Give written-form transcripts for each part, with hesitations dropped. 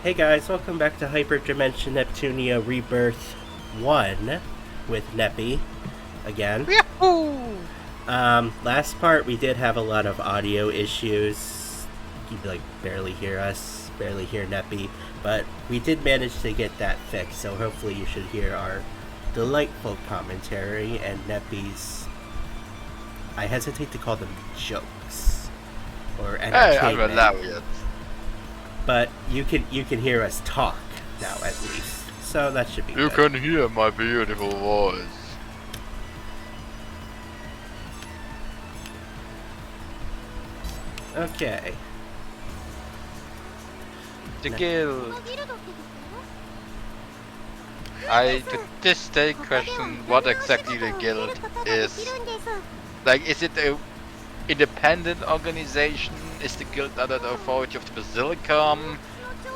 Hey guys, welcome back to Hyperdimension Neptunia Rebirth 1 with Neppy again. Yahoo! Last part we did have a lot of audio issues. You could barely hear us, barely hear Neppy, but we did manage to get that fixed, so hopefully you should hear our delightful commentary and Neppy's, I hesitate to call them jokes or entertainment. Hey, I'm hilarious. But you can hear us talk now at least, so that should be You good. can hear my beautiful voice. Okay. The guild. I to this day question what exactly the guild is. Like, is it a independent organization? Is the guild under the authority of the Basilicum?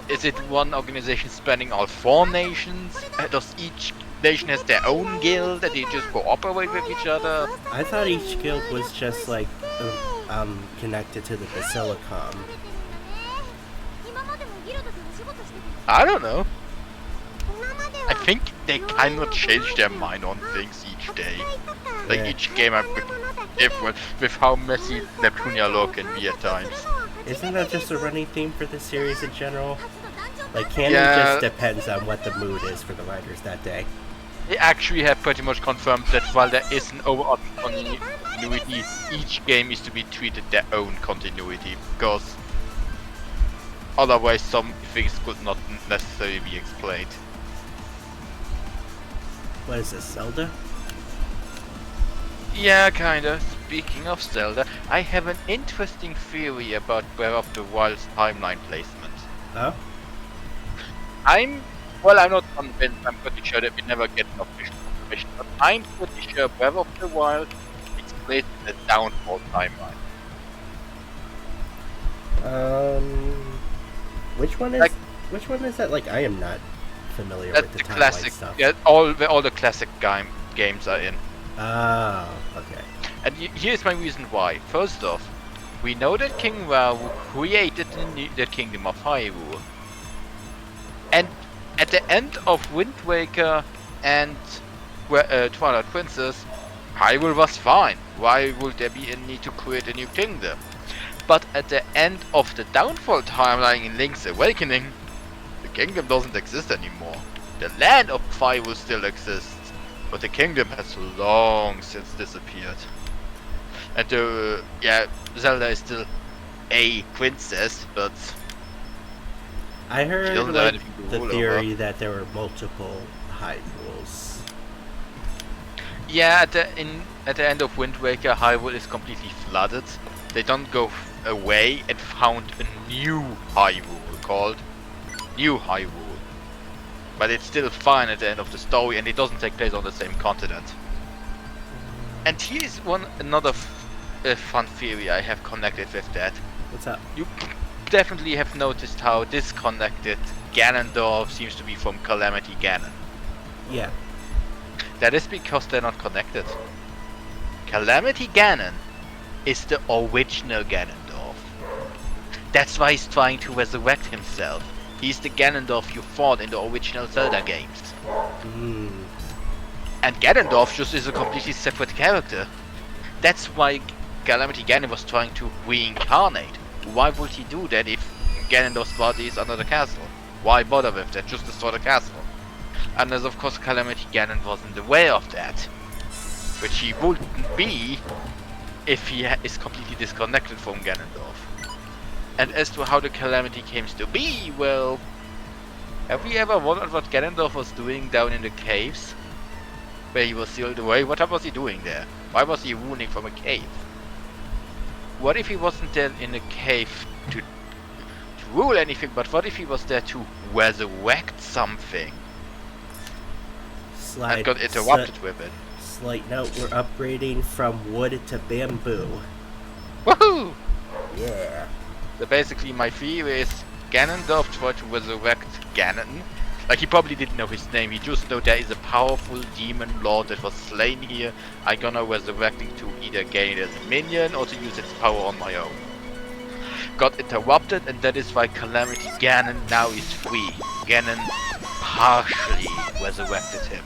Is it one organization spanning all 4 nations? Does each nation has their own guild and they just cooperate with each other? I thought each guild was just connected to the Basilicum. I don't know. I think they kind of change their mind on things each day. Like, Yeah. each game I'm different with how messy Neptunia lore can be at times. Isn't that just a running theme for the series in general? Like, canon Yeah. just depends on what the mood is for the writers that day. They actually have pretty much confirmed that while there is an overarching continuity, each game is to be treated their own continuity, because otherwise some things could not necessarily be explained. What is this, Zelda? Yeah, kinda. Speaking of Zelda, I have an interesting theory about Breath of the Wild's timeline placement. Oh? I'm not convinced. I'm pretty sure that we never get an official confirmation, but I'm pretty sure Breath of the Wild is placed in the Downfall timeline. Which one is that? Like, I am not familiar That's with the the timeline classic. stuff. Yeah, all the classic games are in. Oh, okay. And here's my reason why. First off, we know that King Raoul created the Kingdom of Hyrule. And at the end of Wind Waker and Twilight Princess, Hyrule was fine. Why would there be a need to create a new kingdom? But at the end of the Downfall timeline in Link's Awakening, the kingdom doesn't exist anymore. The land of Hyrule still exists, but the kingdom has long since disappeared. And Zelda is still a princess, but I she heard doesn't have anything to the rule theory over. that there were multiple Hyrules. Yeah, at the end of Wind Waker, Hyrule is completely flooded. They don't go away and found a new Hyrule called New Hyrule. But it's still fine at the end of the story, and it doesn't take place on the same continent. And here's another fun theory I have connected with that. What's up? You definitely have noticed how disconnected Ganondorf seems to be from Calamity Ganon. Yeah. That is because they're not connected. Calamity Ganon is the original Ganondorf. That's why he's trying to resurrect himself. He's the Ganondorf you fought in the original Zelda games. Mm. And Ganondorf just is a completely separate character. That's why Calamity Ganon was trying to reincarnate. Why would he do that if Ganondorf's body is under the castle? Why bother with that? Just destroy the castle. Unless of course Calamity Ganon wasn't aware of that. Which he wouldn't be if he is completely disconnected from Ganondorf. And as to how the Calamity came to be, well, have we ever wondered what Ganondorf was doing down in the caves? Where he was sealed away? What was he doing there? Why was he running from a cave? What if he wasn't there in a cave to rule anything, but what if he was there to resurrect something? And got interrupted with it? Slight note, we're upgrading from wood to bamboo. Woohoo! Yeah. So basically my theory is Ganondorf tried to resurrect Ganon. Like, he probably didn't know his name, he just know there is a powerful demon lord that was slain here. I'm gonna resurrect it to either gain it as a minion or to use its power on my own. got interrupted, and that is why Calamity Ganon now is free. Ganon partially resurrected him.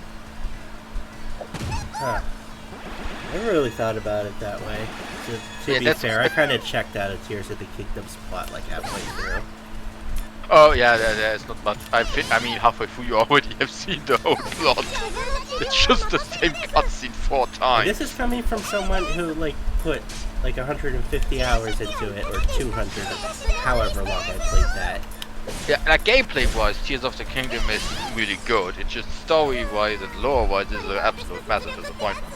Huh. I never really thought about it that way. To be fair, I kind of checked out of Tears of the Kingdom's plot like halfway through. Oh yeah, it's not much. I mean, halfway through you already have seen the whole plot. It's just the same cutscene 4 times. This is coming from someone who like put like 150 hours into it, or 200, however long I played that. Yeah, like gameplay-wise, Tears of the Kingdom is really good. It's just story-wise and lore-wise is an absolute massive disappointment.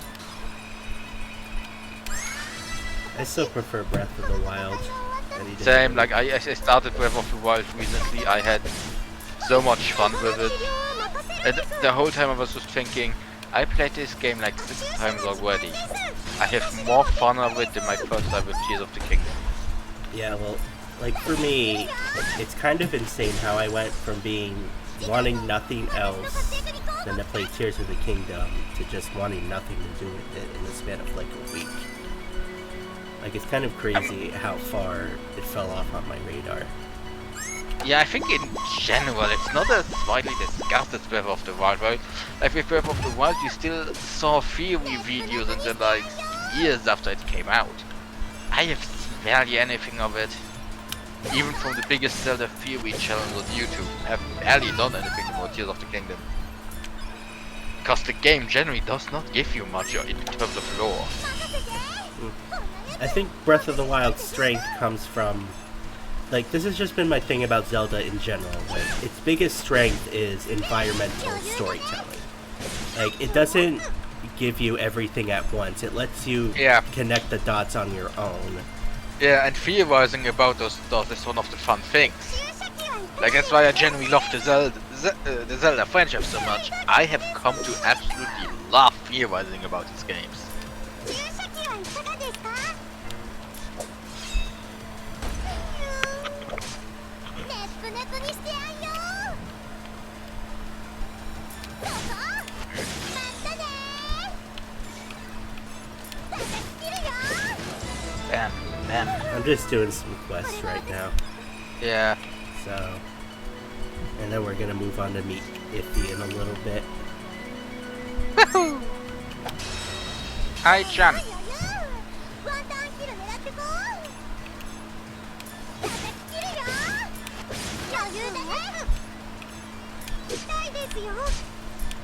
I still prefer Breath of the Wild. Same, like I started Breath of the Wild recently. I had so much fun with it. And the whole time I was just thinking, I played this game like 6 times already. I have more fun of it than my first time with Tears of the Kingdom. Yeah, well, like for me, it's kind of insane how I went from wanting nothing else than to play Tears of the Kingdom to just wanting nothing to do with it in the span of like a week. Like, it's kind of crazy how far it fell off on my radar. Yeah, I think in general it's not as widely discussed as Breath of the Wild, right? Like with Breath of the Wild you still saw theory videos until like years after it came out. I have seen barely anything of it. Even from the biggest Zelda theory channels on YouTube, I have barely done anything about Tears of the Kingdom. Because the game generally does not give you much in terms of lore. I think Breath of the Wild's strength comes from, like, this has just been my thing about Zelda in general. Like, its biggest strength is environmental storytelling. Like, it doesn't give you everything at once. It lets you connect the dots on your own. Yeah, and theorizing about those dots is one of the fun things. Like, that's why I genuinely love the Zelda franchise so much. I have come to absolutely love theorizing about these games. Bam. I'm just doing some quests right now. Yeah. So, and then we're gonna move on to meet Iffy in a little bit. Woohoo! Hi, Chan.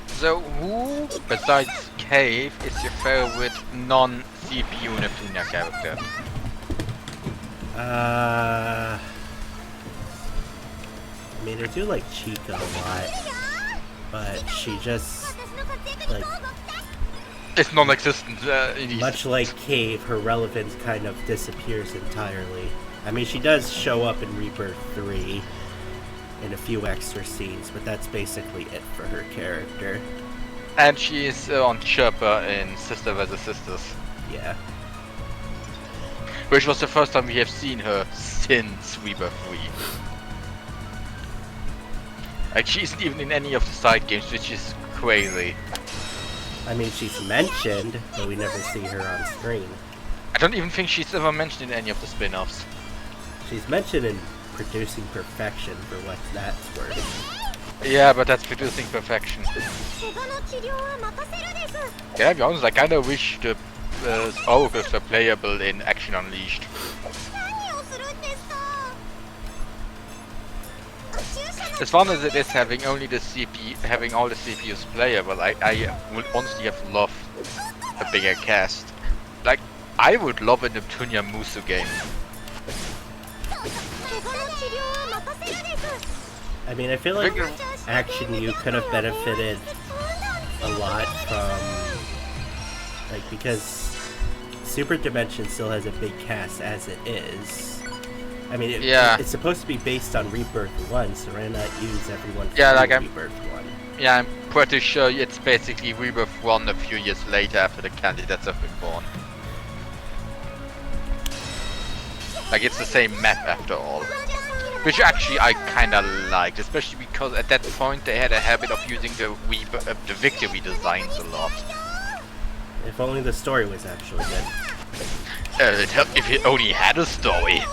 So, who besides Cave is your favorite non-CPU Neptunia character? I mean, I do like Chica a lot, but she just, like... It's non-existent, much like Cave, her relevance kind of disappears entirely. I mean, she does show up in Rebirth 3 in a few extra scenes, but that's basically it for her character. And she is on Chirpa in Sister vs. Sisters. Yeah. Which was the first time we have seen her since Rebirth 3. Like, she isn't even in any of the side games, which is crazy. I mean, she's mentioned, but we never see her on screen. I don't even think she's ever mentioned in any of the spin-offs. She's mentioned in Producing Perfection, for what that's worth. Yeah, but that's Producing Perfection. Yeah, to be honest, I kinda wish the oracles were playable in Action Unleashed. As fun as it is having all the CPUs playable, I would honestly have loved a bigger cast. Like, I would love a Neptunia Musu game. I mean, I feel like Action U could have benefited a lot from, like, because Super Dimension still has a big cast as it is. I mean, it's supposed to be based on Rebirth 1, so why not use everyone from Rebirth 1? Yeah, I'm pretty sure it's basically Rebirth 1 a few years later after the candidates have been born. Like, it's the same map after all. Which actually I kinda liked, especially because at that point they had a habit of using the victory designs a lot. If only the story was actually good. If it only had a story.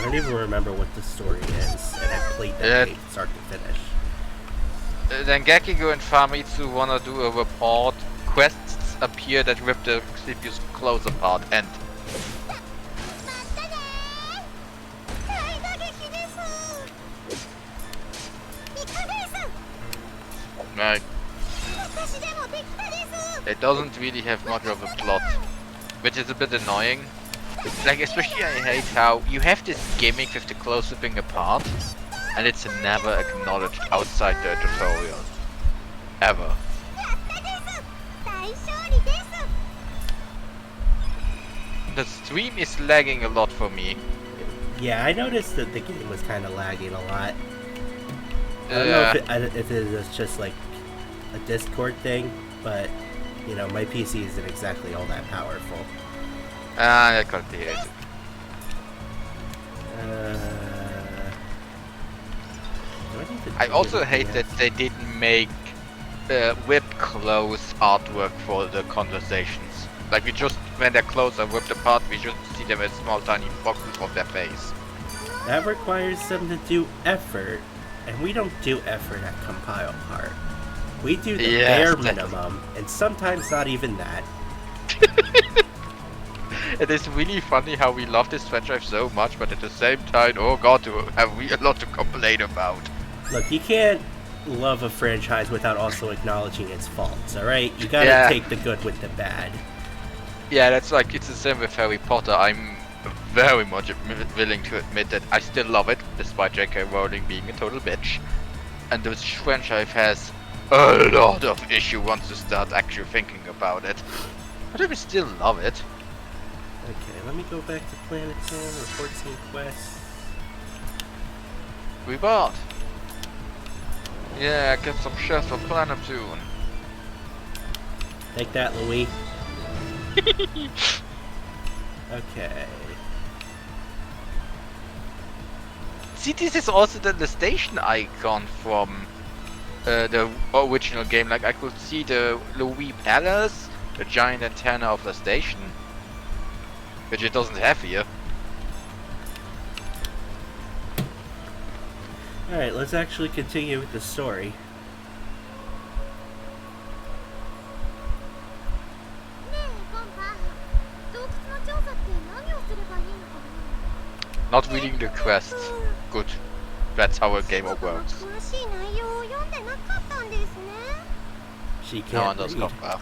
don't even remember what the story is, and I played that game start to finish. Then Gekigo and Famitsu wanna do a report. Quests appear that rip the CPU's clothes apart, and like, it doesn't really have much of a plot, which is a bit annoying. Like, especially I hate how you have this gimmick with the clothes ripping apart, and it's never acknowledged outside the tutorial. Ever. The stream is lagging a lot for me. Yeah, I noticed that the game was kind of lagging a lot. I don't know if it is just like a Discord thing, but you know, my PC isn't exactly all that powerful. I can't hear it. I also hate that they didn't make whipped clothes artwork for the conversations. Like, we just, when their clothes are whipped apart, we just see them as small tiny boxes of their face. That requires them to do effort, and we don't do effort at Compile Part. We do the bare minimum, and sometimes not even that. It is really funny how we love this franchise so much, but at the same time, oh god, have we a lot to complain about. Look, you can't love a franchise without also acknowledging its faults, alright? You gotta take the good with the bad. Yeah, that's like, it's the same with Harry Potter. I'm very much willing to admit that I still love it, despite J.K. Rowling being a total bitch. And this franchise has a lot of issue once you start actually thinking about it. But I still love it. Okay, let me go back to Planet Town, report some quests. We bought. Yeah, get some shares for Planet Toon. Take that, Louis. Okay. See, this is also the station icon from the original game. Like, I could see the Louis Palace, the giant antenna of the station, which it doesn't have here. Alright, let's actually continue with the story. Not reading the quest. Good. That's how a game works. She can't No one does read. compare.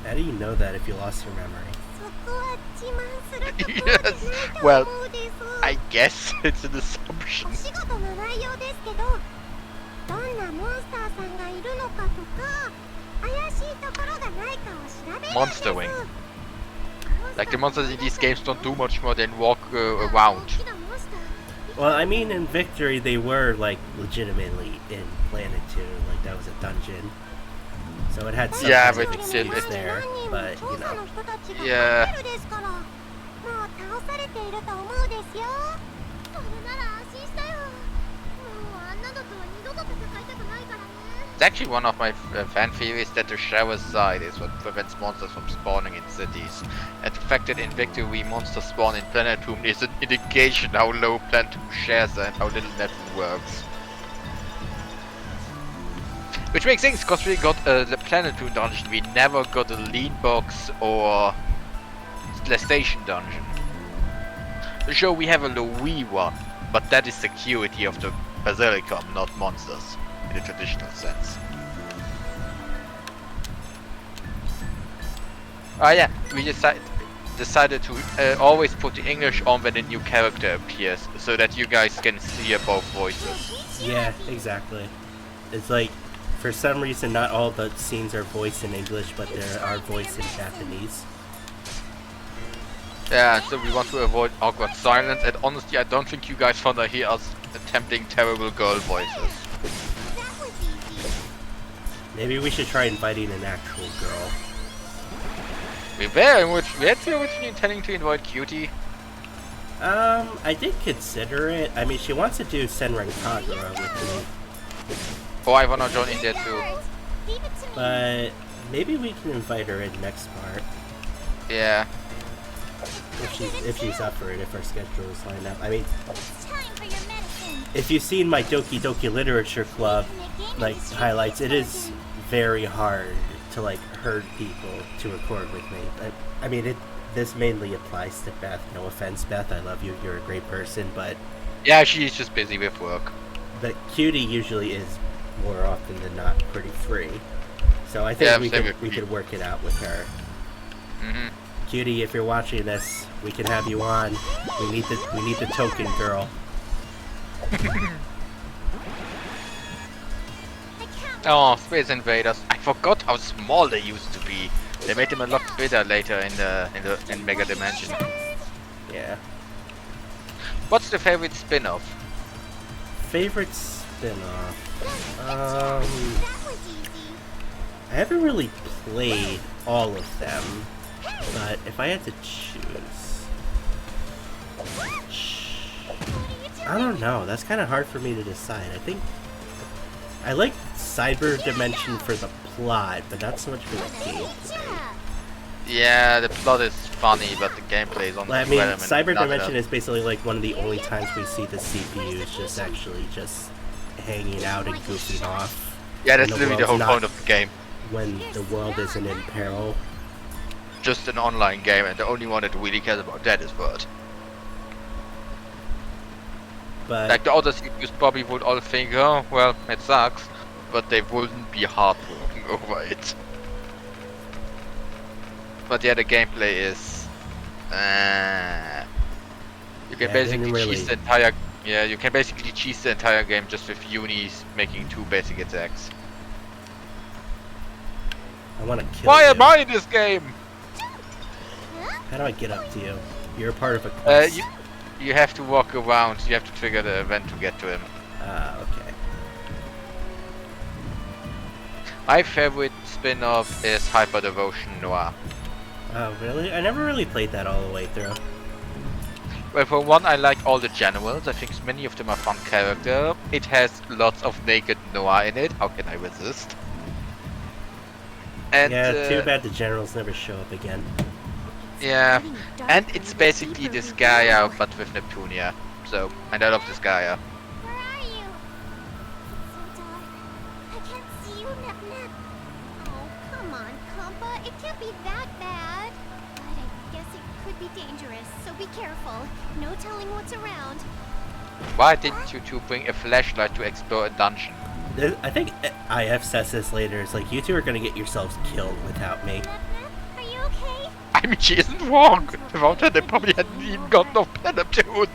How do you know that if you lost your memory? Yes. Well, I guess it's an assumption. Monstering. Like, the monsters in these games don't do much more than walk around. Well, I mean, in Victory, they were, like, legitimately in Planet Toon. Like, that was a dungeon. So it had some Yeah, kind but of still, excuse there, but, you know. Yeah. It's actually one of my fan theories that the shower side is what prevents monsters from spawning in cities. And the fact that in Victory monsters spawn in Planet Toon is an indication how low Planet Toon shares are and how little that works. Which makes sense, because we got the Planet Toon dungeon, we never got a lean box or the station dungeon. Sure, we have a Louis one, but that is security of the Basilicom, not monsters, in the traditional sense. Ah yeah, we decided to always put the English on when a new character appears, so that you guys can hear both voices. Yeah, exactly. It's like, for some reason, not all the scenes are voiced in English, but there are voiced in Japanese. Yeah, so we want to avoid awkward silence, and honestly, I don't think you guys wanna hear us attempting terrible girl voices. Maybe we should try inviting an actual girl. We had originally intending to invite Cutie. I did consider it. I mean, she wants to do Senran Kagura with me. Oh, I wanna join in there too. But maybe we can invite her in next part. Yeah. if she's up for it, if our schedules line up. I mean, It's time for your medicine. if you've seen my Doki Doki Literature Club like highlights, it is very hard to like herd people to record with me. I mean, this mainly applies to Beth. No offense, Beth. I love you. You're a great person, but Yeah, she's just busy with work. but Cutie usually is more often than not pretty free. So I think we could work it out with her. Mm-hmm. Cutie, if you're watching this, we can have you on. We need the token girl. Oh, Space Invaders. I forgot how small they used to be. They made them a lot bigger later in Mega Dimension. Yeah. What's the favorite spin-off? Favorite spin-off? That was easy. I haven't really played all of them, but if I had to choose, I don't know. That's kind of hard for me to decide. I think I like Cyberdimension for the plot, but not so much for the gameplay. Yeah, the plot is funny, but the gameplay is on the I mean, Cyberdimension is basically like one of the only times we see the CPUs just actually just hanging out and goofing off. Yeah, that's when the literally the whole world's point not- of the game. When the world isn't in peril. Just an online game, and the only one that really cares about that is Birth. But Like the other CPUs probably would all think, oh, well, it sucks, but they wouldn't be heartbroken over it. But yeah, the gameplay is... you can Yeah, basically didn't really- cheese the entire... Yeah, you can basically cheese the entire game just with unis making 2 basic attacks. I want to kill Why you. am I in this game? How do I get up to you? You're a part of a quest. You have to walk around, you have to trigger the event to get to him. Okay. My favorite spin-off is Hyperdimension Noir. Oh, really? I never really played that all the way through. Well, for one, I like all the generals. I think many of them are fun character. It has lots of naked Noir in it. How can I resist? And Yeah, too bad the generals never show up again. yeah, and it's basically this Gaia but with Neptunia. So, and I love this Gaia. Where are you? It's so dark. I can't see you, Nep Nep. Oh, come on, Compa. It can't be that bad. But I guess it could be dangerous, so be careful. No telling what's around. Why didn't you two bring a flashlight to explore a dungeon? I think IF says this later. It's like, you two are gonna get yourselves killed without me. Nep Nep, are you okay? I mean, she isn't wrong. Without her, they probably hadn't even gotten off Neptune. I think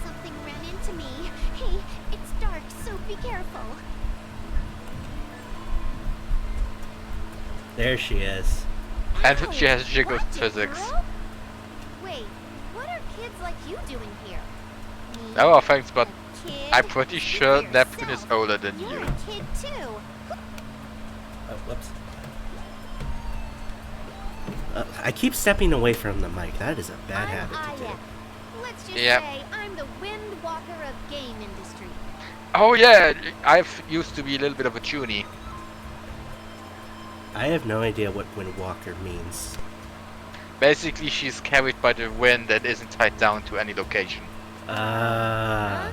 something ran into me. Hey, it's dark, so be careful. There she is. And Ouch, she has jiggled watch it, physics. girl. Wait, what are kids like you doing here? Me, No offense, but a kid? I'm pretty Speak sure for Neptune is yourself. older than You're you. a kid too. Oh, whoops. I keep stepping away from the mic. That is a bad I'm habit to do. Aya. Let's just Yep. say I'm the wind walker of game industry. Oh yeah, I've used to be a little bit of a tunie. I have no idea what Windwalker means. Basically, she's carried by the wind that isn't tied down to any location. Ah.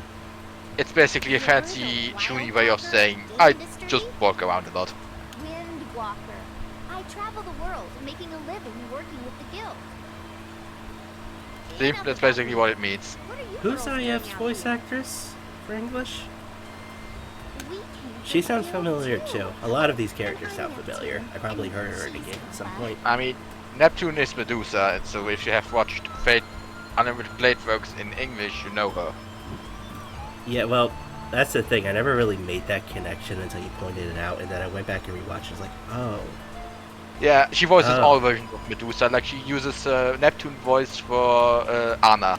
It's basically a fancy tunie way of saying, I just walk around a lot. Wind walker. I travel the world, making a living working with the guild. See, Enough that's about basically me. what it means. What are you Who's girls doing IF's out voice here? actress for English? We came She from sounds the familiar guild too. A lot of these characters sound familiar. I probably heard her in a game at some point. I mean, Neptune is Medusa, and so if you have watched Fate Unlimited Blade Works in English, you know her. Yeah, well, that's the thing. I never really made that connection until you pointed it out, and then I went back and rewatched. I was like, oh. Yeah, she voices Oh. all versions of Medusa, like she uses Neptune voice for Anna.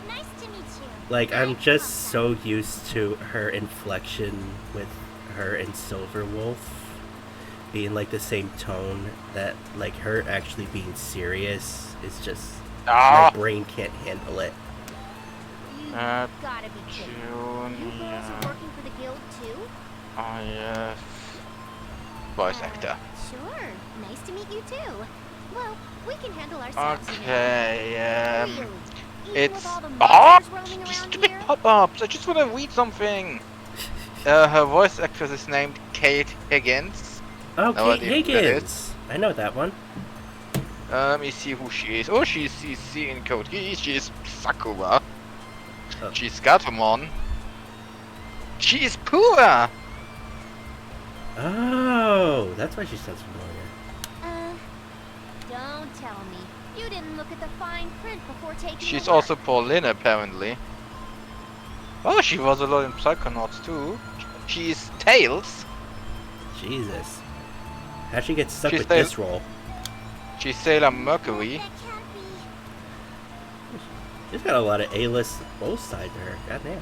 Nice to meet you. Like, I'm just so used to her inflection with her and Silverwolf being like the same tone that, like, her actually being serious is just. My Ah! brain can't handle it. You Uh, gotta be kidding. You girls are working for the guild too? Voice actor. Sure. Nice to meet you too. Well, we can handle ourselves. Okay, Really? Even it's... with all the Oh! monsters roaming These around stupid here? pop-ups! I just want to read something! Her voice actress is named Kate Higgins. Oh, No Kate idea who that is. Higgins! I know that one. Let me see who she is. Oh, she's CC in Code Geass. She's Sakura. Oh. She's Gatomon. She is Pura! Oh, that's why she sounds familiar. Don't tell me. You didn't look at the fine print before taking She's the work. also Pauline, apparently. Oh, she was a lot in Psychonauts, too. She is Tails. Jesus. How'd she get stuck She's with still- this role? She's Sailor Mercury. That can't be. She's got a lot of A-list both sides to her. Goddamn.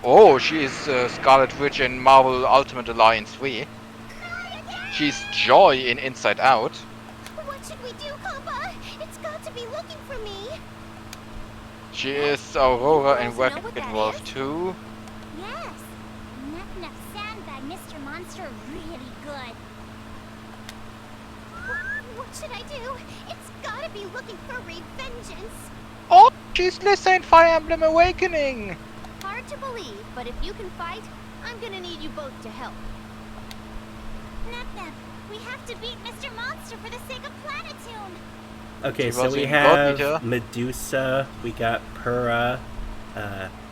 Oh, she is Scarlet Witch in Marvel Ultimate Alliance 3. She's Joy in Inside Out. What should we do, Compa? It's got to be looking for me. She is Aurora in You guys know Wreck-It what that Wolf is? 2. Yes. Nep Sandbag Mr. Monster really good. What should I do? It's gotta be looking for revengeance. Oh, she's Lisa in Fire Emblem Awakening. Hard to believe, but if you can fight, I'm gonna need you both to help. Nep, we have to beat Mr. Monster for the sake of Planetoon. Okay, She so was we in have Godmeter. Medusa, we got Pura,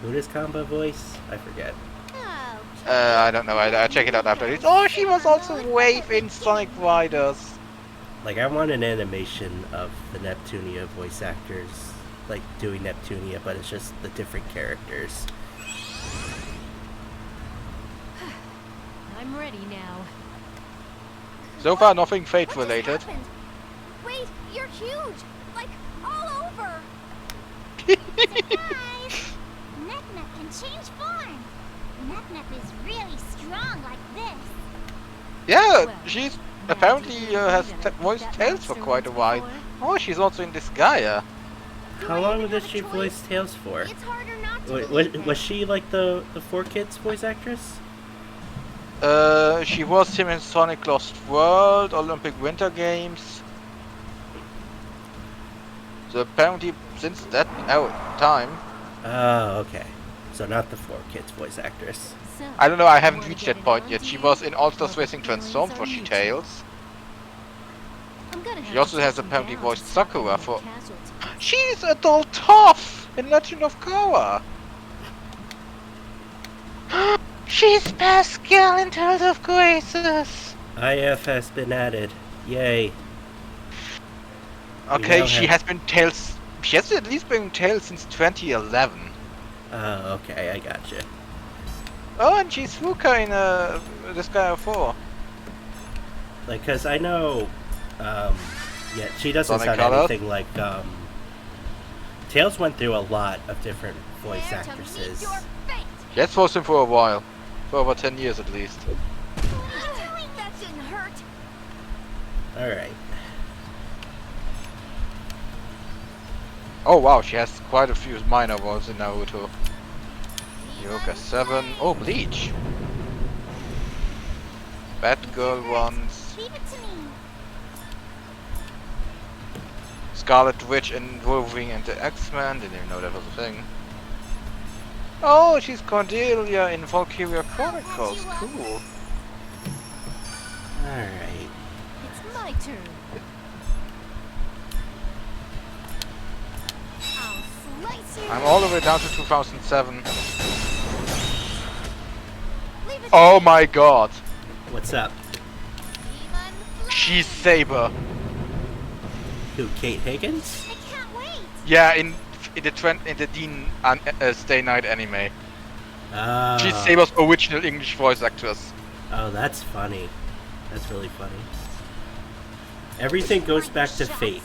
who does combo voice? I forget. I don't know. I check it out after this. Oh, she was also Wave in Sonic Riders. Like, I want an animation of the Neptunia voice actors, like, doing Neptunia, but it's just the different characters. I'm ready now. So far, nothing Fate What just related. happened? Wait, you're huge! Like, all over! Surprise! Nep can change form! Nep is really strong like this. Yeah, Well, she's now, apparently did you has know that voiced that Tails for monster quite a once while. before? Oh, she's also in Disgaea. Do How I long even did have a she choice? voice Tails for? It's harder not to Was, believe was it. she like the 4Kids voice actress? She was him in Sonic Lost World, Olympic Winter Games. So apparently, since that time, Oh, okay. So not the 4Kids voice actress. So, I don't know. I haven't wanna reached get that it point on yet. to She you? was in All Stars Or Racing feelings Transformed are for She mutual? Tails. I'm gonna She have also to has take some apparently down voiced to tackle Sakura that for. casualty. She's Adult Tough in Legend of Korra. She's Pascal in Tales of Graces. IF has been added. Yay. Okay, now she have- has been Tails. She has at least been Tails since 2011. Oh, okay, I gotcha. Oh, and she's Fuka in Disgaea 4. Like, cause I know, yeah, she doesn't Sonic sound Colors? anything like, Tails went through a lot of different voice Prepare to meet actresses. your fate. Yes, was him for a while. For over 10 years at least. What are you doing? That didn't hurt. Alright. Oh wow, she has quite a few minor roles in Naruto. Yoga 7. Oh, Bleach. Batgirl once. Leave it to me. Scarlet Witch in Wolverine and the X-Men. Didn't even know that was a thing. Oh, she's Cordelia in Valkyria Chronicles. Cool. Alright. It's my turn. I'll slice you. I'm all the way down to 2007. Leave it Oh to me. my god. What's up? Demon Flame. She's Saber. Who, Kate Higgins? I can't wait. Yeah, in the Dean Stay Night anime. Oh. She's Saber's original English voice actress. Oh, that's funny. That's really funny. Everything goes back to Fate,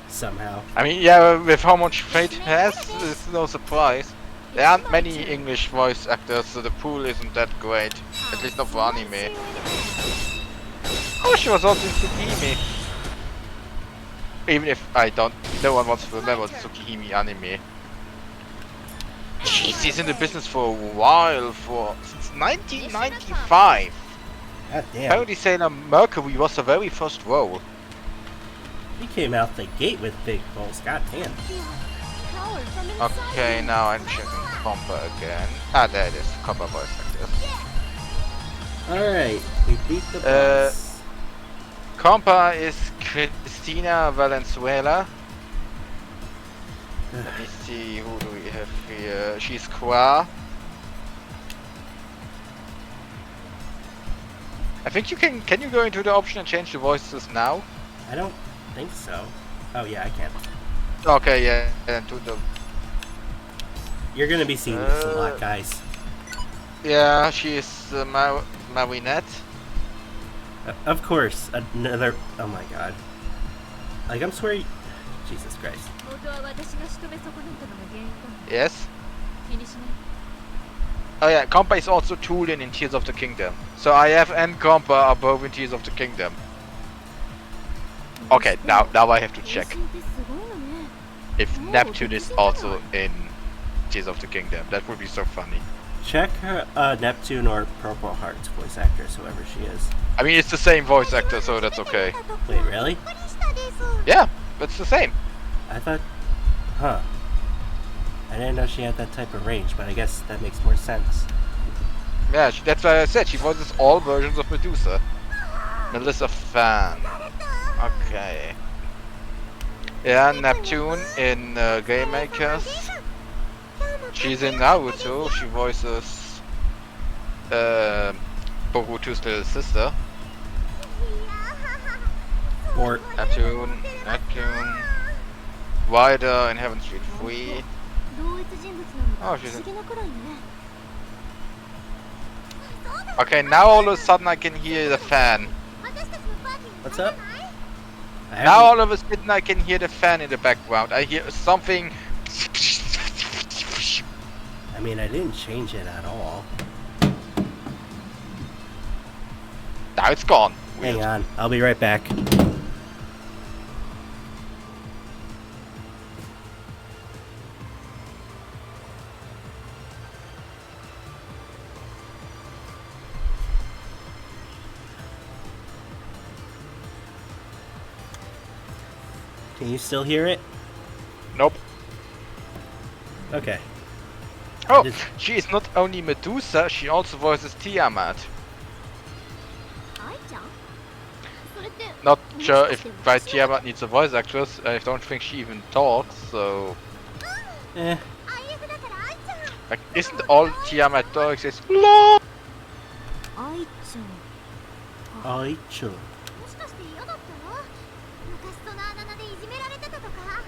somehow. I mean, yeah, with how much Fate has, it's no surprise. There aren't many English voice actors, so the pool isn't that great. At least not for anime. Oh, she was also in Tsukihime. Even if no one wants to remember the Tsukihime anime. She's in the business for a while, since 1995. God damn. Apparently Sailor Mercury was the very first role. He came out the gate with big holes. God damn. Power from inside Okay, him. now I'm checking Compa again. Ah, there it is. Compa voice actor. Alright, we beat the Uh, boss. Compa is Cristina Valenzuela. Let me see, who do we have here? She's Qua. I think you can you go into the option and change the voices now? I don't think so. Oh yeah, I can. Okay, yeah, and to the... You're gonna be seeing this a lot, guys. Yeah, she is Marinette. Of course, another. Oh my god. Like, I'm swearing. Jesus Christ. 元は私が仕留め損ねたのが原因かも。 Yes? 気にしない。 Oh yeah, Compa is also Tulin in Tears of the Kingdom. So IF and Compa are both in Tears of the Kingdom. Okay, now I have to check 変身ってすごいのね。 if Neptune is also in Tears of the Kingdom. That would be so funny. Check her, Neptune or Purple Heart's voice actress, whoever she is. I mean, it's the same voice actor, so that's okay. Wait, really? びっくりしたです。 Yeah, that's the same. I thought. Huh. I didn't know she had that type of range, but I guess that makes more sense. Yeah, that's why I said she voices all versions of Medusa. Melissa Fan. Okay. Yeah, Neptune in Game Makers. She's in Naruto. She voices Boruto's little sister. Or Neptune. Wider in Heaven Street 3. 同一人物なのが Oh, 不 she's 思 in... 議なくらいね。 Okay, now all of a sudden I can hear the fan. 私たちのパーティーに What's 入ら up? ない？ I Now haven't- all of a sudden I can hear the fan in the background. I hear something. I mean, I didn't change it at all. Now it's gone. Hang Weird. on, I'll be right back. Can you still hear it? Nope. Okay. Oh, Just- she is not only Medusa, she also voices Tiamat. 愛ちゃん？それって Not sure if why Tiamat needs a voice actress. I don't think she even talks, so... Eh, IF だから愛ちゃん。 Like, isn't all Tiamat talks is LOL? 愛ちゃん。 I chill. もしかして嫌だったの？昔そのあだ名でいじめられてたとか？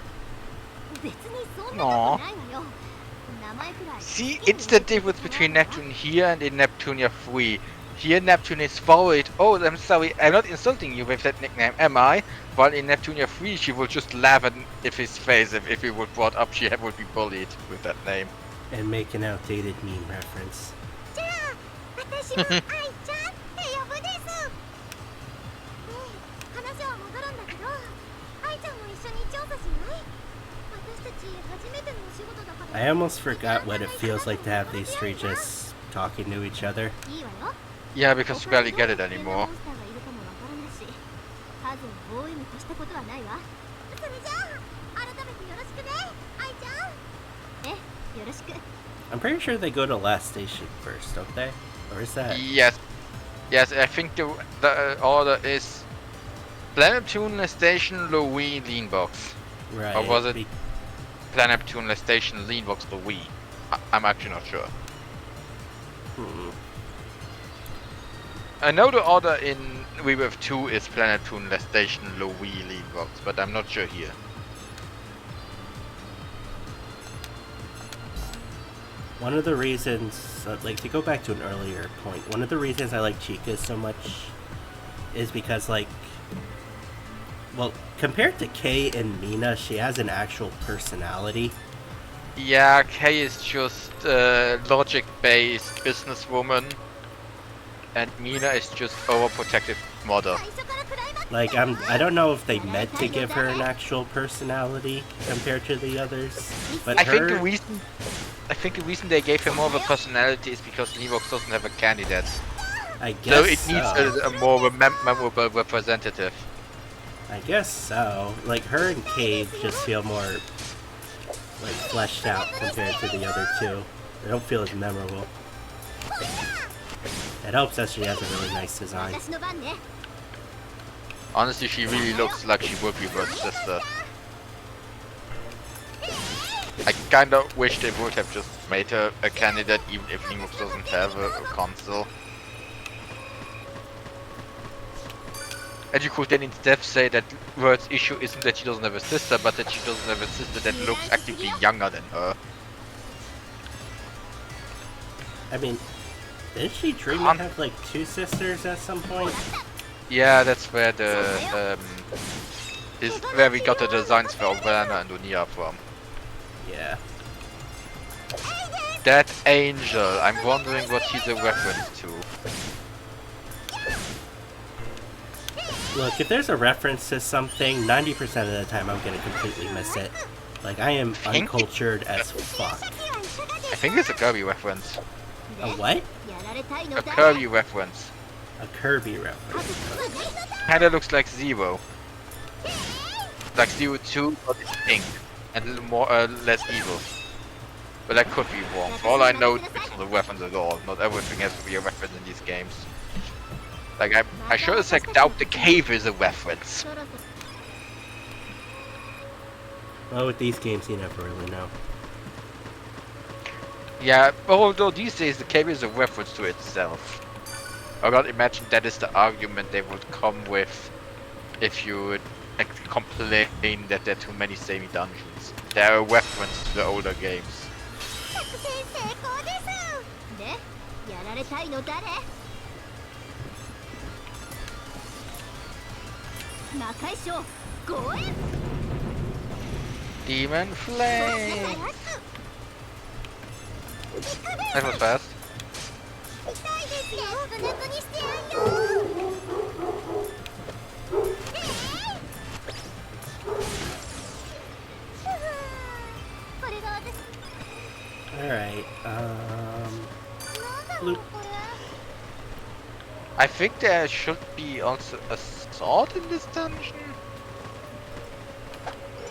別にそんなことないわよ。名前くらい。 See, it's the difference between Neptune here and in Neptunia 3. Here Neptune is worried. Oh, I'm sorry, I'm not insulting you with that nickname, am I? While in Neptunia 3 she will just laugh at his face if he would brought up she would be bullied with that name. And make an outdated meme reference. じゃあ、私も愛ちゃんって呼ぶです。話は戻るんだけど、愛ちゃんも一緒に調査しない？私たち初めてのお仕事だから。 I almost forgot what it feels like to have these three just talking to each other. いいわよ。 Yeah, because you barely get it anymore. モンスターがいるかもわからないし、数を多いに越したことはないわ。それじゃあ、改めてよろしくね、愛ちゃん。え、よろしく。 I'm pretty sure they go to last station first, don't they? Or is that? Yes. Yes, I think the order is Planeptune Station Louis Leanbox. Right. Or was it be- Planeptune Station Leanbox Louis? I'm actually not sure. Hmm. I know the order in Rebirth 2 is Planeptune Station Louis Leanbox, but I'm not sure here. One of the reasons, like, to go back to an earlier point, one of the reasons I like Chica so much is because, like, well, compared to Kay and Mina, she has an actual personality. Yeah, Kay is just logic-based businesswoman, and Mina is just overprotective mother. 最初からクライマックス Like, I don't know if they meant to give her an actual personality compared to the others, but I think the her, reason they gave her more of a personality is because Leanbox doesn't have a candidate, I so guess it needs a more memorable representative. I guess so. Like, her and Cave just feel more, like, fleshed out compared to the other two. They don't feel as memorable. It helps that she has a really nice design. 私の番ね Honestly, she really looks like she would be Birth's sister. I kinda wish they would have just made her a candidate even if Linux doesn't have a console. And you could then instead say that Birth's issue isn't that she doesn't have a sister, but that she doesn't have a sister that looks actively younger than her. I mean, didn't she dream to have, like, 2 sisters at some point? Yeah, that's where the where we got the designs for Werner and Unia from. Yeah. That angel, I'm wondering what he's a reference to. Look, if there's a reference to something, 90% of the time I'm gonna completely miss it. Like, I am uncultured as fuck. I think it's a Kirby reference. A what? やられたいの A だ Kirby reference. A Kirby reference. Kinda looks like Zero. Like Zero 2, but it's pink. And a little more, less evil. But I could be wrong. For all I know, it's not a reference at all. Not everything has to be a reference in these games. Like, I sure as heck doubt the cave is a reference. そろそろ Well, with these games, you never really know. Yeah, although these days the cave is a reference to itself. I gotta imagine that is the argument they would come with if you would complain that there are too many samey dungeons. They're a reference to the older games. 作戦成功ですでやられたいの誰魔界将ご縁 Demon Flame! That was fast. 痛いですよブネブにしてやんよこれが私 Alright, なんだろう Bloop. これ I think there should be also a sword in this dungeon.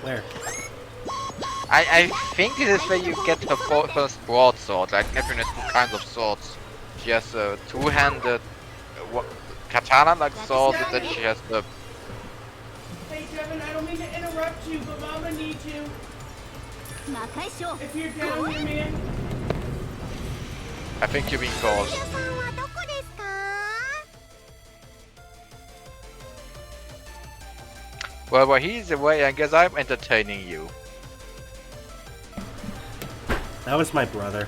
Where? I think this is where you get her first broadsword. Like Neptunia has two kinds of swords. She has a two-handed katana-like sword, and then she has the... Hey Kevin, I don't mean to interrupt you, but Mama needs you. 魔界将 If you're down here, man. I think you mean called. さんはどこですか Well, while he's away, I guess I'm entertaining you. That was my brother.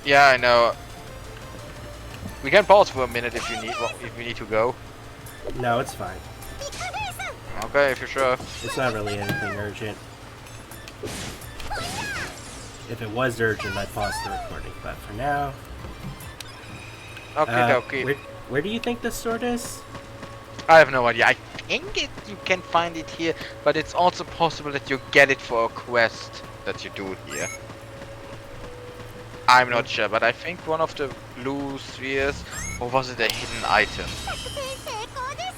Yeah, I know. We can pause for a minute if you need. Well, if you need to go. No, it's fine. ピカベース Okay, if you're sure. It's not really anything urgent. If it was urgent, I'd pause the recording, but for now... Okay, okay. Where do you think this sword is? I have no idea. I think you can find it here, but it's also possible that you get it for a quest that you do here. I'm not sure, but I think one of the blue spheres, or was it a hidden item? 作戦成功です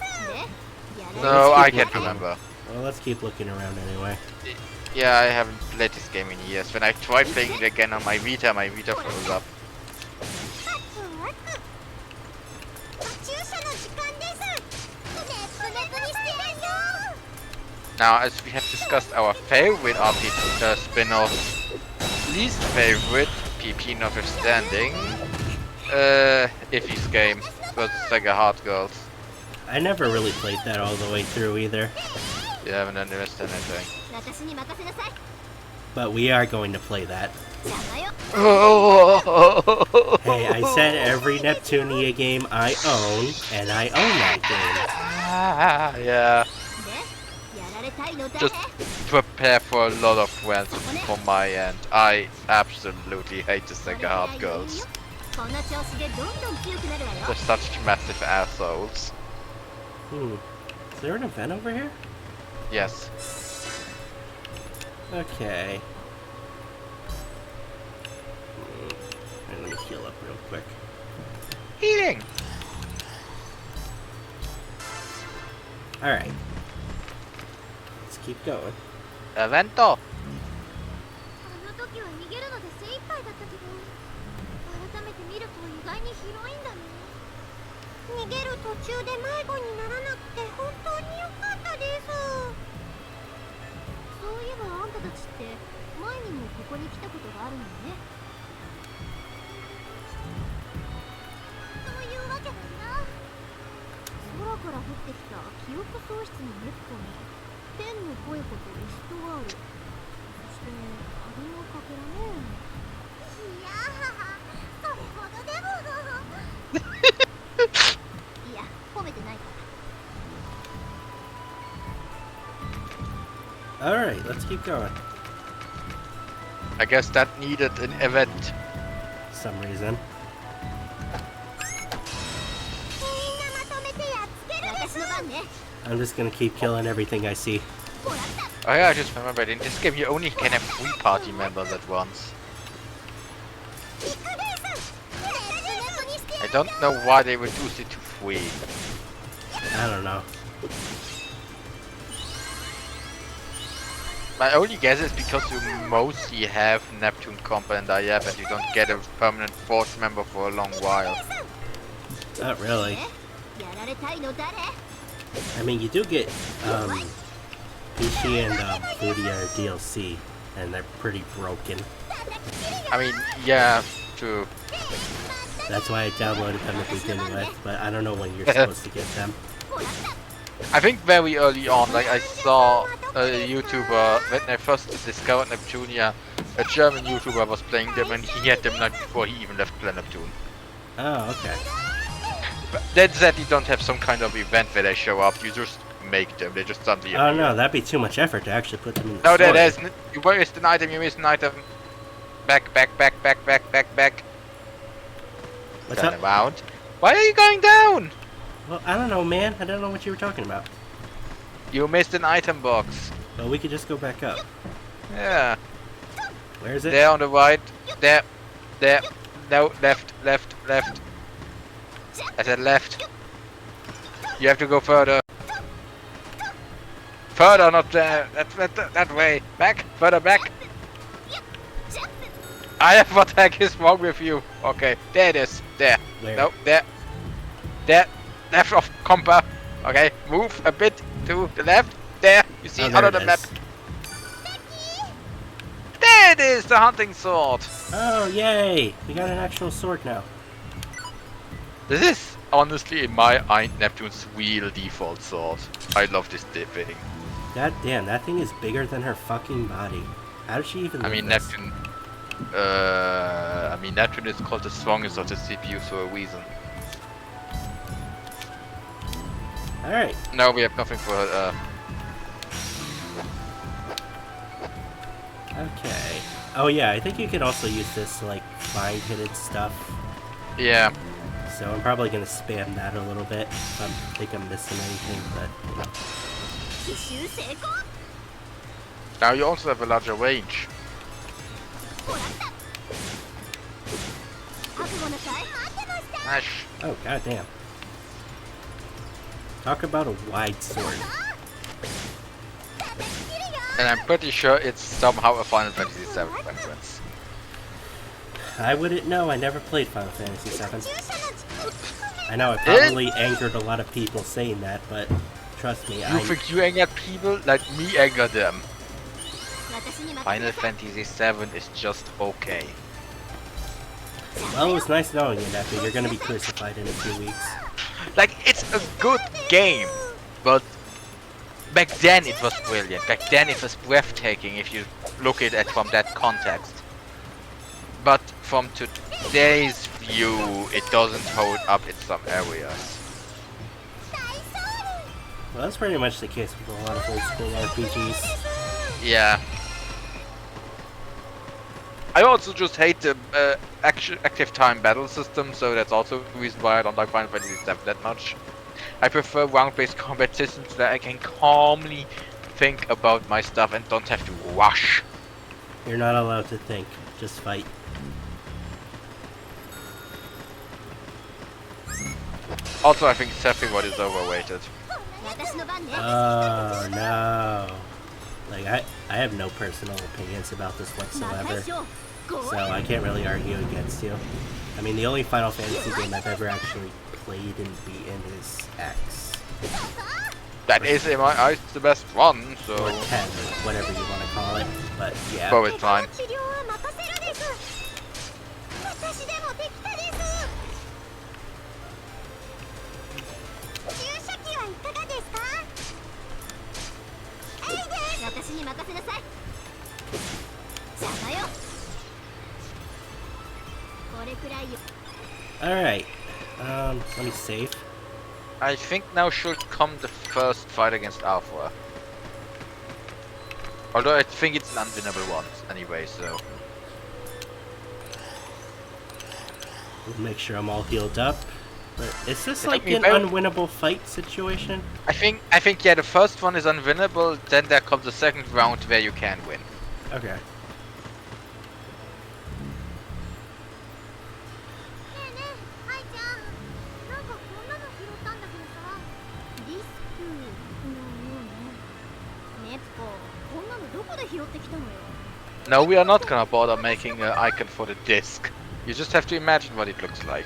でやられ No, I keep can't looking. remember. Well, let's keep looking around anyway. Yeah, I haven't played this game in years. When I try playing it again on my Vita froze up. パッツワーク注射の時間ですブネブにしてやんよ Now, as we have discussed our favorite RPG spin-off, least favorite, PP notwithstanding, Iffy's game was Sega Hard Girls. I never really played that all the way through either. You haven't understood anything. 私に任せなさい But we are going to play that. 邪魔よ Hey, I said every Neptunia game I own, and I own that game. Yeah, でやられたいの誰 just prepare for a lot of rants from my end. I absolutely hate the Sega Hard Girls. この調子でどんどん強くなるわよ They're such massive assholes. Is there an event over here? Yes. Okay. Let me heal up real quick. Healing! Alright. going. Evento! あの時は逃げるので精一杯だったけど、改めて見ると意外に広いんだね。逃げる途中で迷子にならなくて本当に良かったです。そういえばあんたたちって前にもここに来たことがあるのね。そういうわけなんだ。空から降ってきた記憶喪失のネットに天の声ことリストワール、そしてあれのかけらね。いやー、それほどでもいや、褒めてないから。 Alright, let's keep going. I guess that needed an event. Some reason. みんなまとめてやっつけるです。私の番ね。 I'm just gonna keep killing everything I see. ほらった。 Oh yeah, I just remembered, in this game you only can have 3 party members at once. ビッグベース。ネットにして I don't know why they reduced it to 3. I don't know. My only guess is because you mostly have Neptune Compa and IF and you don't get a permanent force member for a long while. Not really. やられたいの誰？ I mean, you do get Pishi and Fudia DLC, and they're pretty broken. I mean, yeah, true. That's why I downloaded them to begin with, but I don't know when you're supposed to get them. I think very early on, like I saw a YouTuber, when I first discovered Neptunia, a German YouTuber was playing them and he had them like before he even left Planet Neptune. Oh, okay. But that said, you don't have some kind of event where they show up, you just make them, they just suddenly Oh appear. no, that'd be too much effort to actually put them in the No, story. there's you missed an item, you missed an item. Back. What's Turn up? around. Why are you going down? Well, I don't know, man. I don't know what you were talking about. You missed an item box. Well, we could just go back up. Yeah. Where is it? There on the right. There. No, left. I said left. You have to go further. Further, not there. That way. Back. Further back. What the heck is wrong with you? Okay, there it is. There. Where? No, there. Left of compa. Okay, move a bit to the left. There. You see Oh, out there of the it map. is. There it is, the hunting sword. Oh, yay! We got an actual sword now. This is honestly, in my eye, Neptune's real default sword. I love this thing. God damn, that thing is bigger than her fucking body. How did she even I live mean, this? Neptune is called the strongest of the CPUs for a reason. Alright. No, we have nothing for Okay. Oh yeah, I think you could also use this to like find hidden stuff. yeah. So I'm probably gonna spam that a little bit if I think I'm missing anything, but you know. 奇襲成功。 Now you also have a larger range. ほらった。覚悟なさい。待ってました。 Smash. Oh god damn. Talk about a wide sword. And I'm pretty sure it's somehow a Final Fantasy VII reference. I wouldn't know, I never played Final Fantasy VII. I know I probably angered a lot of people saying that, but trust me, You think you anger people? Let me anger them. 私に任せ Final なさい。 Fantasy VII is just okay. Well, it was nice knowing you, Neppy. You're gonna be crucified in a few weeks. Like, it's a good game, but back then it was brilliant. Back then it was breathtaking if you look at it from that context. But from today's view, it doesn't hold up in some areas. Well, that's pretty much the case with a lot of old school RPGs. Yeah. I also just hate the active time battle system, so that's also the reason why I don't like Final Fantasy VII that much. I prefer round-based combat systems where I can calmly think about my stuff and don't have to rush. You're not allowed to think, just fight. Also, I think Sephiroth is overrated. 私の番ね。 Oh no. Like, I have no personal opinions about this 魔界 whatsoever, 賞 so I can't really argue against you. I mean, the only Final Fantasy game I've ever actually played and beaten is X. That is, in my eyes, the best one, so... Or 10, whatever you want to call it. But yeah. Go with fine. 治療は任せるです私でもできたです注射器はいかがですかエイです私に任せなさい邪魔よこれくらいよ Alright. Let me save. I think now should come the first fight against Alpha. Although I think it's an unwinnable one anyway, so... We'll make sure I'm all healed up. But is this I like think an we both- unwinnable fight situation? I think yeah, the first one is unwinnable, then there comes the second round where you can win. Okay. ねえねえ愛ちゃんなんかこんなの拾ったんだけどさディスクのようねネッポこんなのどこで拾ってきたのよ No, we are not gonna bother making an icon for the disc. You just have to imagine what it looks like.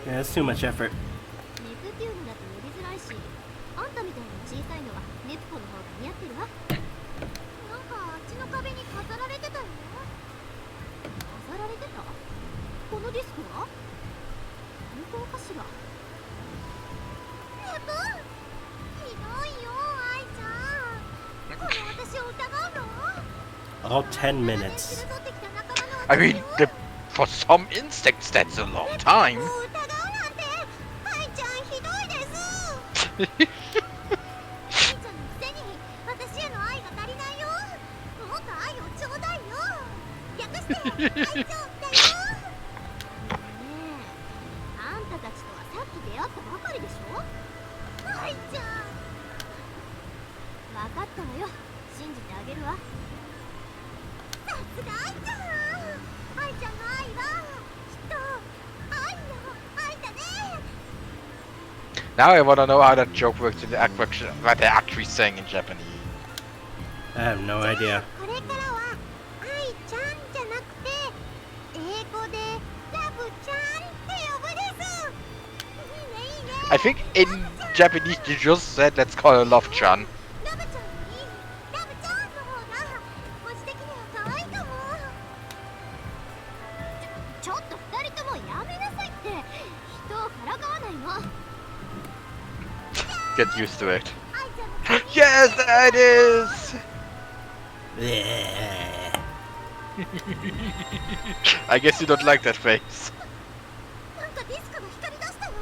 Yeah, that's too much effort. ネプテューヌだと呼びづらいしあんたみたいに小さいのはネプコの方が似合ってるわなんかあっちの壁に飾られてたよ飾られてたこのディスクは本当かしらネプひどいよ愛ちゃんこの私を疑うの All 10 minutes. I mean, for some insects that's a long time. 疑うなんて愛ちゃんひどいです愛ちゃんのくせに私への愛が足りないよもっと愛をちょうだいよ略して愛ちゃんだよねえあんたたちとはさっき出会ったばかりでしょ愛ちゃん分かったわよ信じてあげるわさすが愛ちゃん愛ちゃんの愛はきっと愛の愛だね Now I wanna know how that joke works in the actual, what they're actually saying in Japanese. I have no idea. これからは愛ちゃんじゃなくて英語でラブちゃんって呼ぶですいいねいいね I think in Japanese you just said let's call her Love Chan. ラブちゃんにラブちゃんの方が文字的には可愛いかもちょっと二人ともやめなさいって人をからかわないの Get used to it. 愛ちゃんの髪 Yes, that is! Bleh. I guess you don't like that face. なんかディスクが光り出したよ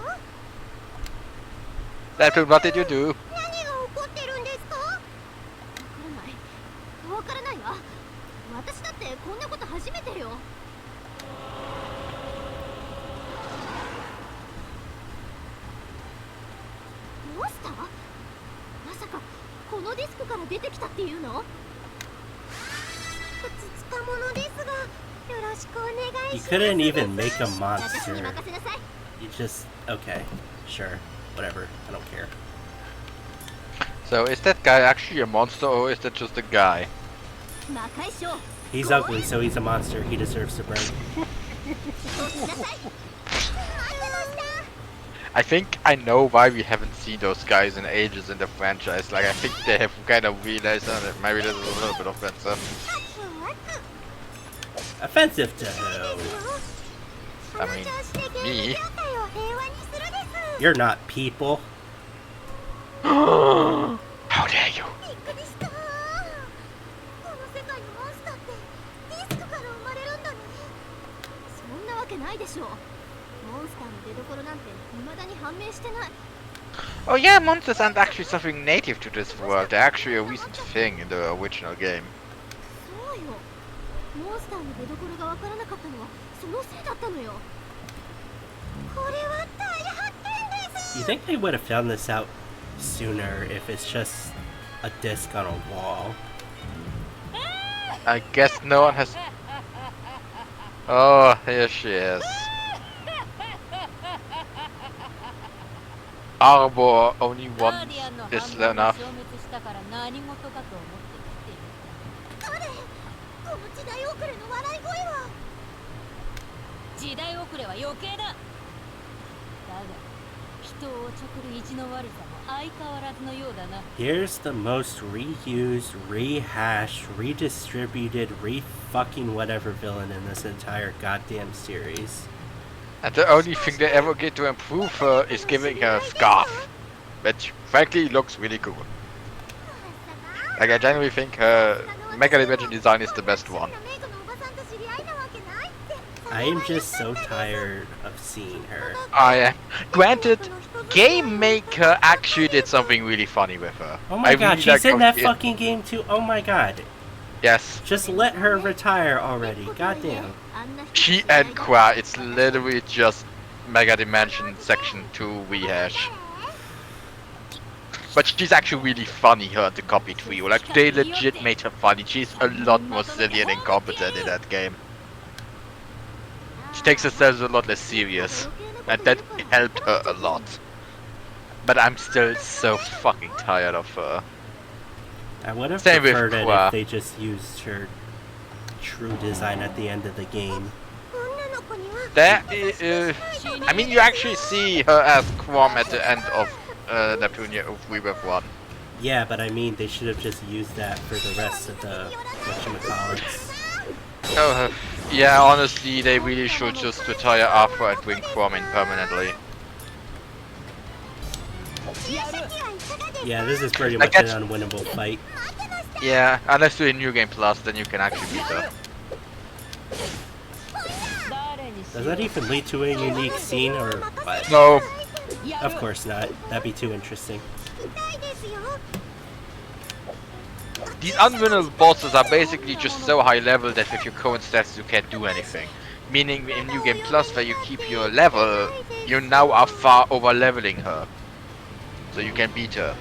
That what did you do? 何が起こってるんですかわからないわ私だってこんなこと初めてよモンスターまさかこのディスクから出てきたっていうのふつつかものですがよろしくお願い You します couldn't even make a 私に monster. 任せなさい You just... Okay. Sure. Whatever. I don't care. So is that guy actually a monster or is that just a guy? 魔界賞 He's ugly, so he's a monster. He deserves to burn. 落ちなさい待ってました I think I know why we haven't seen those guys in ages in the franchise. Like I think they have kind of realized that maybe this is a little bit offensive. Offensive to who? I mean, me. You're not people. How dare you? びっくりしたこの世界のモンスターってディスクから生まれるんだねそんなわけないでしょモンスターの出所なんて未だに判明してない Oh yeah, monsters aren't actually something native to this world. They're actually a recent thing in the original game. そうよモンスターの出所がわからなかったのはそのせいだったのよこれは大発見です You think they would have found this out sooner if it's just a disc on a wall? I guess no one has... Oh, here she is. Arbor only one is enough. だから何事かと思って来ている。誰？この時代遅れの笑い声は。時代遅れは余計だ。だが人をおちょくる意地の悪さも相変わらずのようだな。 Here's the most reused, rehashed, redistributed, re-fucking whatever villain in this entire goddamn series. And the only thing they ever get to improve her is giving her a scarf, which frankly looks really cool. Like I genuinely think her Mega Dimension design is the best one. I am just so tired of seeing her. I am. Granted, Game Maker actually did something really funny with her. Oh my I god, really she's like in how that she- fucking game too. Oh my god. Yes. Just let her retire already. Goddamn. She and Qua, it's literally just Mega Dimension Section 2 rehash. But she's actually really funny, her and the copy trio. Like, they legit made her funny. She's a lot more silly and incompetent in that game. She takes herself a lot less serious. And that helped her a lot. But I'm still so fucking tired of her. I would have Same with preferred it Qua. if they just used her true design at the end of the game. There, I mean, you actually see her as Quam at the end of Neptunia of Rebirth 1. Yeah, but I mean, they should have just used that for the rest of the whatchamacallits. Oh, yeah, honestly, they really should just retire Afra and bring Quam in permanently. Yeah, this is pretty I much get- an unwinnable fight. Yeah, unless you're in New Game Plus, then you can actually beat her. Does that even lead to a unique scene or what? No, Of course not. That'd be too interesting. these unwinnable bosses are basically just so high level that with your current stats you can't do anything. Meaning in New Game Plus, where you keep your level, you now are far over leveling her. So you can beat her.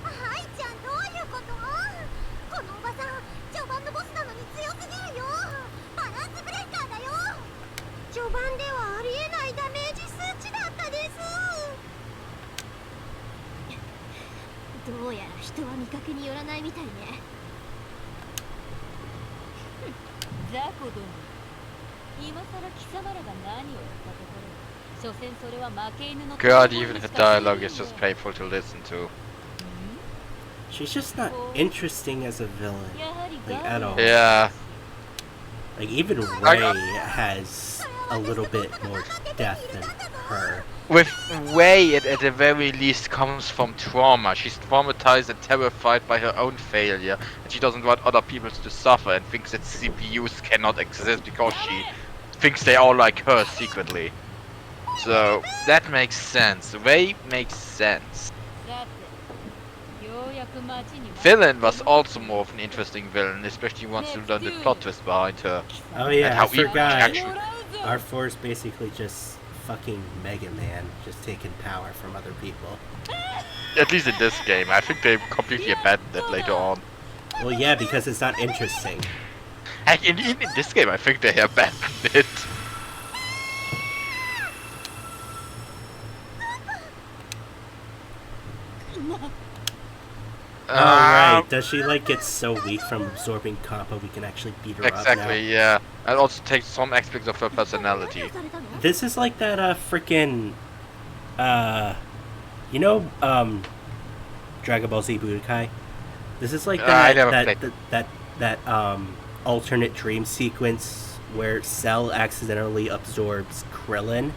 はいちゃん、どういうこと？このおばさん、序盤のボスなのに強すぎるよ。バランスブレーカーだよ。序盤ではありえないダメージ数値だったです。どうやら人は見かけによらないみたいね。雑魚ども、今さら貴様らが何を言ったところ、所詮それは負け犬の God, even her dialogue is just painful to listen to. She's just not interesting as a villain. Like, at all. Yeah. Like, even Ray has a little bit more depth than her. With Wei, it at the very least comes from trauma. She's traumatized and terrified by her own failure, and she doesn't want other people to suffer and thinks that CPUs cannot exist because she thinks they all like her secretly. So, that makes sense. Wei makes sense. Villain was also more of an interesting villain, especially once you learn the plot twist behind her. Oh And yeah, how I forgot. actually- R4 is basically just fucking Mega Man, just taking power from other people. At least in this game. I think they completely abandoned it later on. Well, yeah, because it's not interesting. Heck, even in this game, I think they abandoned it. Alright, does she like get so weak from absorbing compa we can actually beat her up now? Exactly, yeah. And also takes some aspects of her personality. This is like that frickin' you know Dragon Ball Z Budokai? This is like I that never that alternate dream sequence where Cell accidentally absorbs Krillin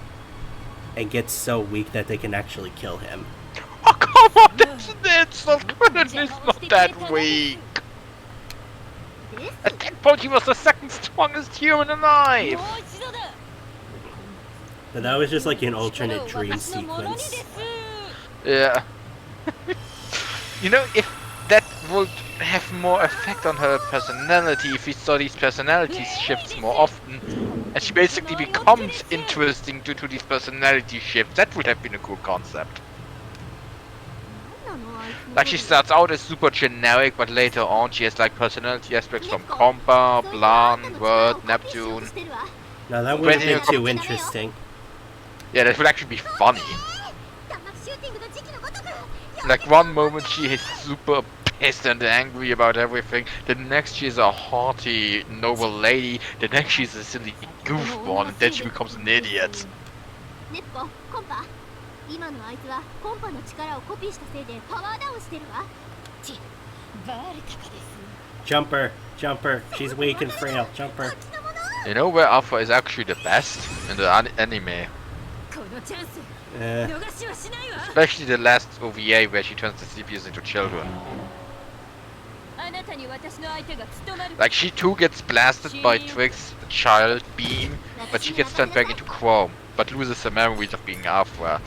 and gets so weak that they can actually kill him. Oh, come on! It's not that weak! At that point, he was the second strongest human alive! But that was just like an alternate dream sequence. Yeah. You know, if that would have more effect on her personality, if we saw these personality shifts more often, and she basically becomes interesting due to these personality shifts, that would have been a cool concept. Like, she starts out as super generic, but later on she has like personality aspects from Compa, Blan, Word, Neptune. No, that would have been too interesting. Yeah, that would actually be funny. Like one moment she is super pissed and angry about everything, the next she's a haughty, noble lady, the next she's a silly goofball, and then she becomes an idiot. ネッポ、コンパ。今のあいつはコンパの力をコピーしたせいでパワーダウンしてるわ。バレたかです。 Jumper, jumper. She's weak and frail. Jumper. You know where Alpha is actually the best? In the anime. このチャンス Uh, 逃しはしないわ。 Especially the last OVA where she turns the CPUs into children. あなたに私の相手が務まる。 Like she too gets blasted by Twig's child beam, but she gets turned back into Chrome, but loses her memories of being Alpha.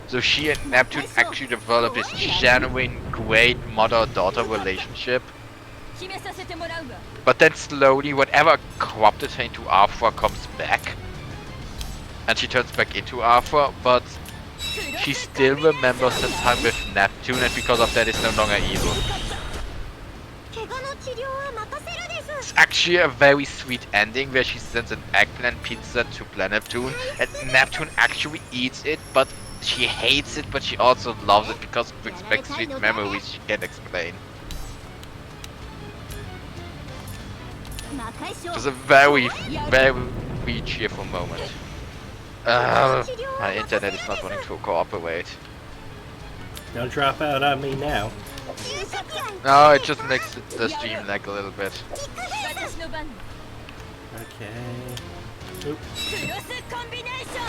So she and Neptune actually develop this genuine, great mother-daughter relationship. 決めさせてもらうわ。 But then slowly, whatever corrupted her into Alpha comes back. And she turns back into Alpha, but she still remembers the time with Neptune, and because of that is no longer evil. 怪我の治療は任せるです。 It's actually a very sweet ending where she sends an eggplant pizza to Neptune, and Neptune actually eats it, but she hates it, but she also loves it because it brings back sweet memories she can't explain. 魔界賞。 It was a very, very cheerful moment. My internet is not wanting to cooperate. don't drop out on me now. No, it just makes the stream lag a little bit. 私の番。 Okay. Oop. クロスコンビネーション。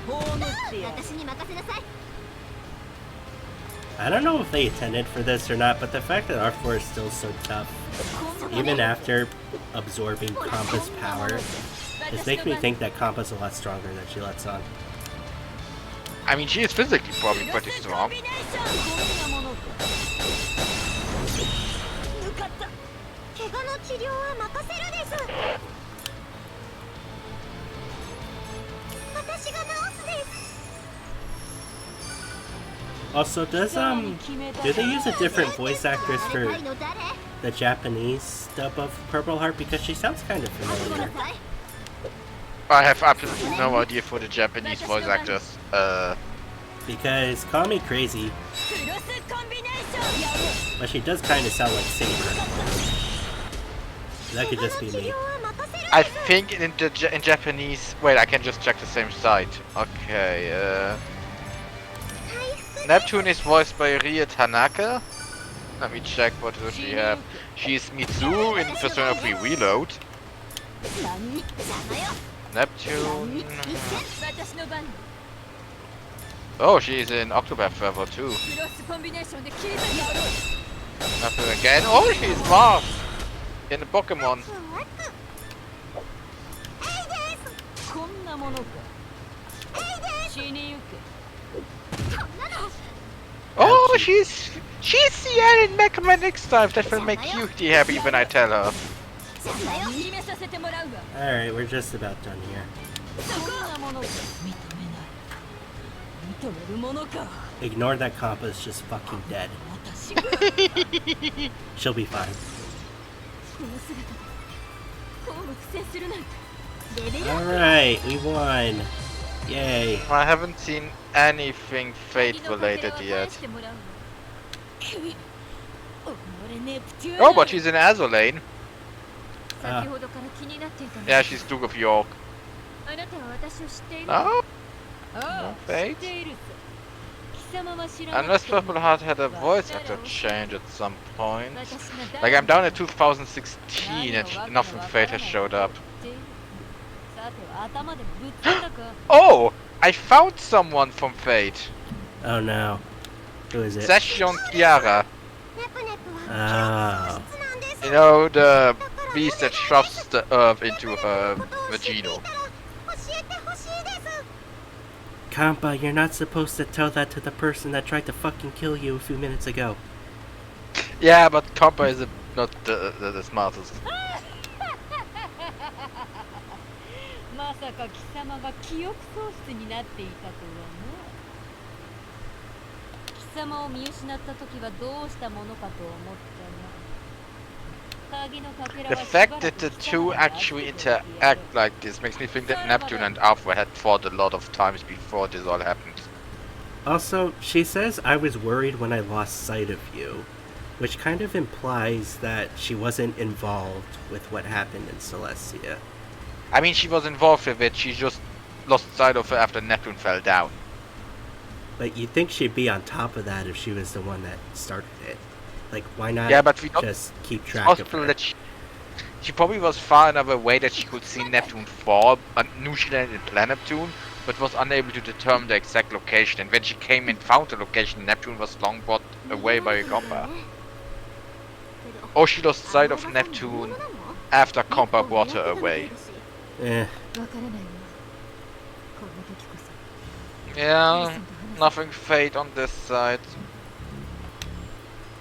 ホームってや。私に任せなさい。 I don't know if they intended for this or not, but the fact that R4 is still so tough, even after absorbing Compa's power, just makes me think that Compa's a lot stronger than she lets on. I mean, she is physically probably pretty strong. こんなものか。抜かった。怪我の治療は任せるです。私が治すです。 Also, do they use a different voice actress for the Japanese dub of Purple Heart? Because she sounds kind of familiar. I have absolutely no idea for the Japanese voice actors. Because call me crazy, クロスコンビネーション。 but she does kind of sound like Saber. That could just be me. I think in Japanese. Wait, I can just check the same site. Okay. Neptune is voiced by Rie Tanaka. Let me check what does she have. She's Mitsu in Persona 3 Reload. Neptune. 私の番。 Oh, she's in Octopath Forever too. クロスコンビネーションで切り裂きやろう。 Nothing again. Oh, she's Mars in the Pokemon. こんなものか。死にゆけ。 Oh, she's Cian in Mega Man X-Type. That will make Cutie happy when I tell her. 決めさせてもらうわ。 Alright, we're just about done here. そんなものか。認めない。認めるものか。 Ignore that Compa's just fucking dead. 私が。 She'll be fine. この姿でホーム苦戦するなんて。レベルアップ。 Alright, we won. Yay. I haven't seen anything Fate related yet. Oh, but she's in Azulane. Yeah, she's Duke of York. No? No Fate? Unless Purple Heart had a voice actor change at some point. Like, I'm down at 2016 and nothing Fate has showed up. Oh! I found someone from Fate. Oh no. Who is it? Session Kiara. Oh. You know, the beast that shoves the earth into her vagina. Compa, you're not supposed to tell that to the person that tried to fucking kill you a few minutes ago. Yeah, but Compa is not the smartest. まさか貴様が記憶喪失になっていたとはな。貴様を見失った時はどうしたものかと思ったが、The fact that the two actually interact like this makes me think that Neptune and Alpha had fought a lot of times before this all happened. Also, she says I was worried when I lost sight of you, which kind of implies that she wasn't involved with what happened in Celestia. I mean, she was involved with it, she just lost sight of her after Neptune fell down. But you'd think she'd be on top of that if she was the one that started it. Like, why not but we don't just keep It's track of possible her? that she probably was far enough away that she could see Neptune fall, knew she landed in Planet Neptune, but was unable to determine the exact location. And when she came and found the location, Neptune was long brought away by a Compa. Or she lost sight of Neptune after Compa brought her away. Eh, Yeah, nothing fate on this side,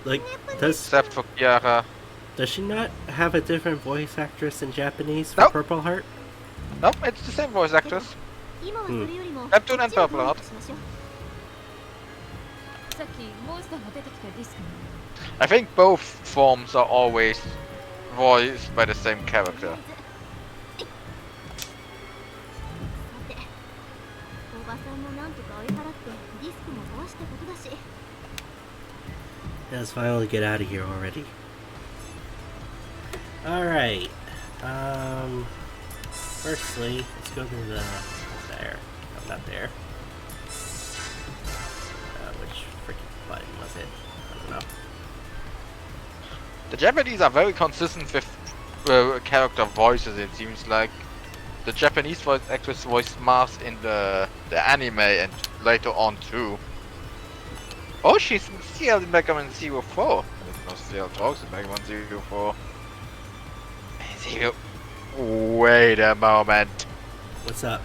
like, does except for Kiara. she not have a different voice actress in Japanese for Nope. Purple Heart? Nope, it's the same voice actress. Neptune and Purple Heart. I think both forms are always voiced by the same character. Let's finally get out of here already. Alright. Firstly, let's go to the... there. No, not there. Which freaking button was it? I don't know. The Japanese are very consistent with character voices, it seems like. The Japanese voice actress voiced Mars in the anime and later on too. Oh, she's CL in Mega Man 04. There's no CL talks in Mega Man 04. Wait a moment. What's up?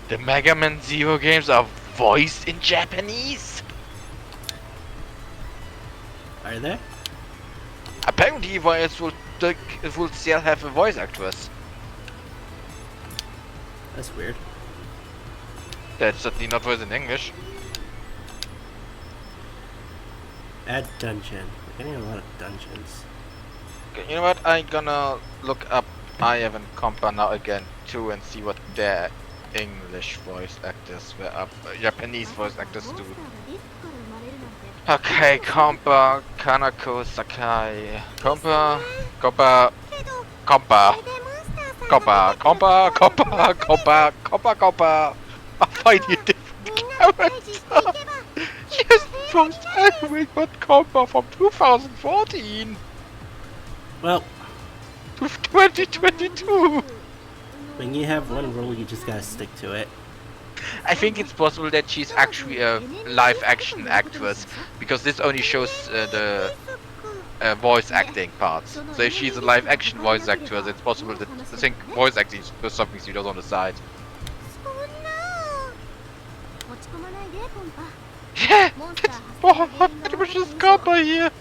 The Mega Man Zero games are voiced in Japanese? Are they? Apparently, voice will still have a voice actress. That's weird. That's certainly not voiced in English. Add dungeon. We're getting a lot of dungeons. Okay, you know what? I'm gonna look up Iev and Compa now again too and see what their English voice actors were up. Japanese voice actors do. Okay, Compa, Kanako, Sakai, Compa, Compa, Compa, Compa, Compa, Compa, Compa, Compa, Compa. I'm finding a different character. Yes, first anime but Compa from 2014 Well, to 2022. when you have one rule, you just gotta stick to it. I think it's possible that she's actually a live action actress because this only shows the voice acting parts. So if she's a live action voice actress, it's possible that I think voice acting is something she does on the side. Yeah, it's Hyperdimension Compa here.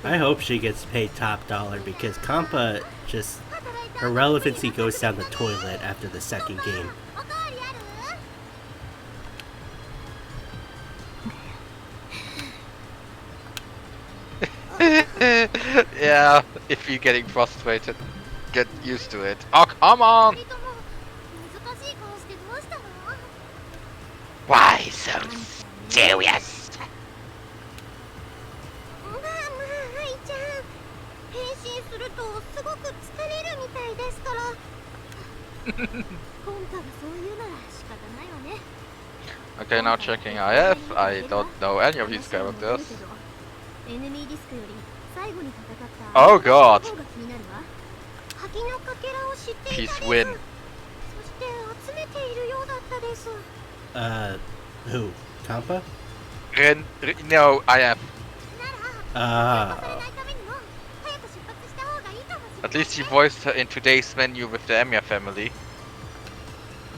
I hope she gets paid top dollar because Compa just... her relevancy goes down the toilet after the second game. Yeah, if you're getting frustrated, get used to it. Oh, come on! Why so serious? まあまあ、愛ちゃん。変身するとすごく疲れるみたいですから。コンパがそう言うなら仕方ないわね。 Okay, now checking IF. I don't know any of these characters. Oh god! Peace win. Who? Compa? No, IF. Ah. At least he voiced her in today's menu with the Emiya family.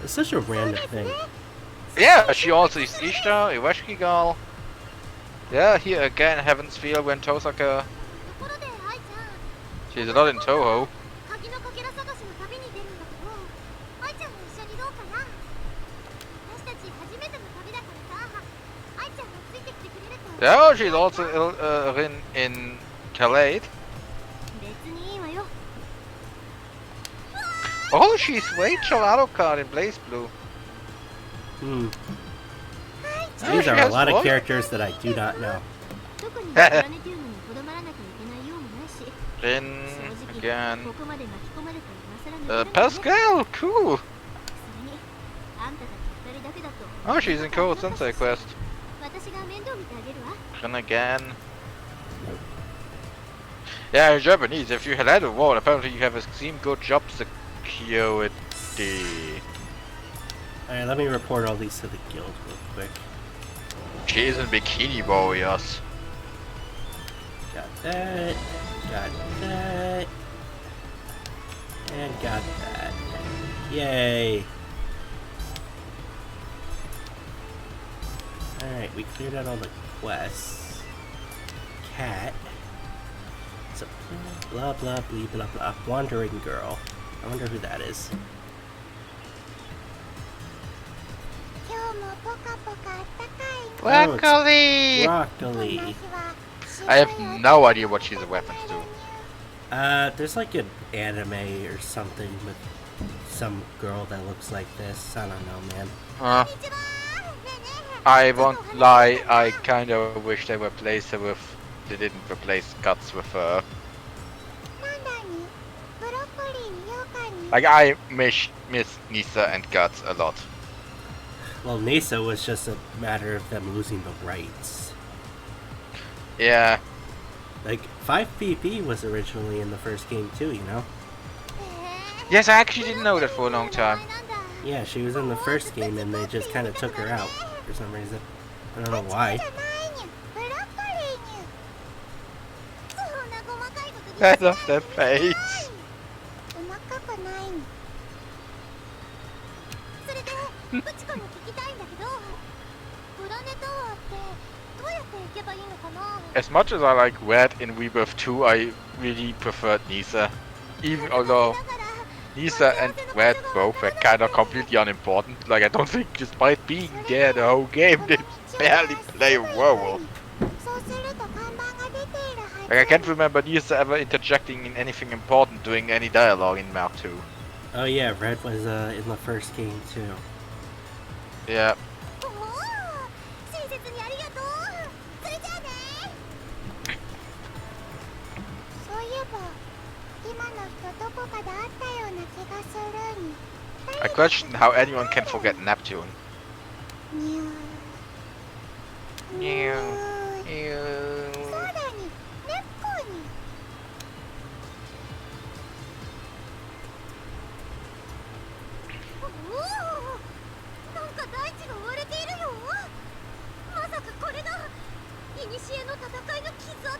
It's such a random thing. Yeah, she also is Ishtar, Iwashiki girl. Yeah, here again, Heaven's Feel when Tosaka. She's not in Toho. Yeah, she's also in Calais. 別にいいわよ。 Oh, she's Rachel Alucard in Blaze Blue. Hmm. はい、 These she are a has lot of voice? characters that I do not know. 特にプラネティウムにとどまらなきゃいけない用もないし、 Rin 正直 again. ここまで巻き込まれて今更抜けないわね。 Pascal, cool. それにあんたたち二人だけだと Oh, she's in Code Sensei Quest. 私が面倒見てあげるわ。 Rin again. Yeah, in Japanese, if you had a wall, apparently you have a seem good job security. Alright, let me report all these to the guild real quick. She's in Bikini Warriors. Got that. Got that. And got that. Yay! Alright, we cleared out all the quests. Cat. So, blah blah blah blah blah. Wandering girl. I wonder who that is. 今日もポカポカあったかいの。 Broccoli! この Broccoli. 日は I have no idea what she's a reference to. There's like an anime or something with some girl that looks like this. I don't know, man. こんにちは。ねえねえ I won't lie, I kind of wish they replaced her with. They didn't replace Guts with her. なんだにブロッコリーに羊羹に Like, I miss Nisa and Guts a lot. Well, Nisa was just a matter of them losing the rights. Yeah. Like, 5PP was originally in the first game too, you know? Yes, I actually didn't know that for a long time. Yeah, she was in the first game and they just kind of took her out for some reason. I don't know why. じゃないにブロッコリーにそんな細かいことで I love that face. 細かくないにそれでプチコに聞きたいんだけどプラネタワーってどうやって行けばいいのかな As much as I like Red in Rebirth 2, I really preferred Nisa. Even although Nisa and Red both were kind of completely unimportant. Like, I don't think, despite being there the whole game, they barely play a role. そうすると看板が出ているはず Like, I can't remember Nisa ever interjecting in anything important, doing any dialogue in Mark 2. Oh yeah, Red was in the first game too. Yeah. おお親切にありがとうそれじゃあねそういえば今の人どこかで会ったような気がするに I question how anyone can forget Neptune. ニューニューそうだにネッコにおおなんか大地が割れているよまさかこれが古の戦いの傷跡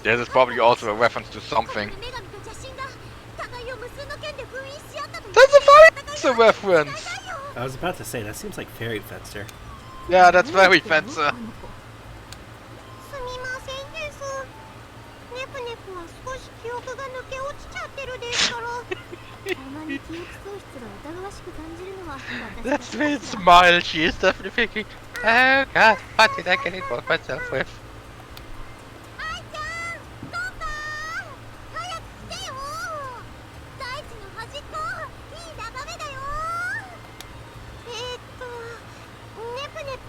This is probably also a reference to something. 女神と邪神が互いを無数の剣で封印し合ったという That's a Fairy reference! I was about to say, that seems like Fairy Fencer. Yeah, that's Fairy Fencer. すみませんですネプネプは少し記憶が抜け落ちちゃってるですからたまに記憶喪失が疑わしく感じるのは That's very smile. She is definitely thinking, oh god, what did I get involved myself with? あいちゃんコンパ早く来てよ大地の端っこいい眺めだよネプネプ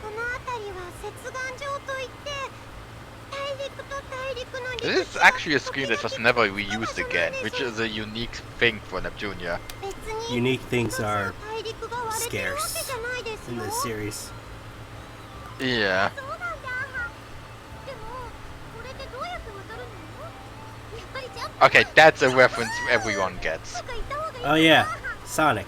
この辺りは接岸場といって大陸と大陸の This is actually a screen that was never reused again, which is a unique thing for Neptunia. Unique things are scarce in this series. Yeah. Okay, that's a reference everyone gets. Oh yeah, Sonic.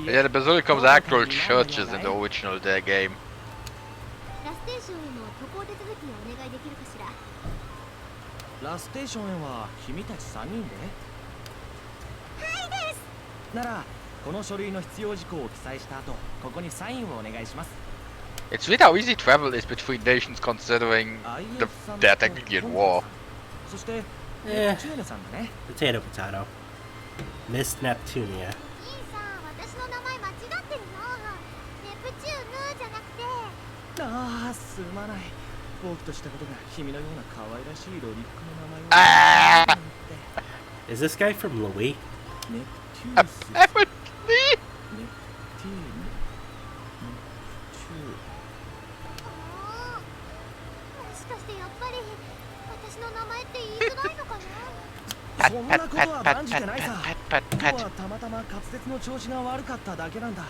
Yeah, the Basilicum's actual churches in the original game. ラステーションへの渡航手続きをお願いできるかしらラステーションへは君たち3人でならこの書類の必要事項を記載した後、ここにサインをお願いします。 It's weird how easy travel is between nations considering they're technically at war. そしてえチューネさんだね。 Potato potato. Miss Neptunia. 兄さん、私の名前間違ってるの。ネプチューヌじゃなくて。ああ、すまない。僕としたことが君のような可愛らしいロリックの名前を。あ Is this guy from Louis? ネプチュース。 Apparently! ネプティーヌ。ネプチュー。もしかしてやっぱり私の名前って言いづらいのかな。そんなことは断じてないさ。 Pat, 今 pat, 日はたまたま滑舌の調子が悪かっただけなんだ。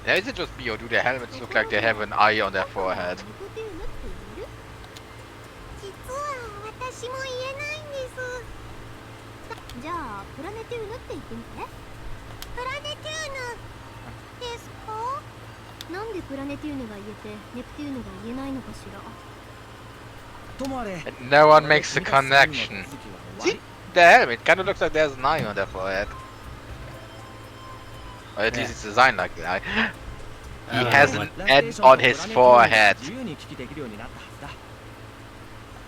Now, is it just me or do their helmets look like they have an eye on their forehead? ネプテューヌって言える？実は私も言えないんです。じゃあプラネテューヌって言ってみて。プラネテューヌですか？なんでプラネテューヌが言えてネプテューヌが言えないのかしら。ともあれ。 And no one makes the connection. See? The helmet kind of looks like there's an eye on their forehead. Or at least it's designed like that. He has an N on his forehead. 自由に聞きできるようになったはずだ。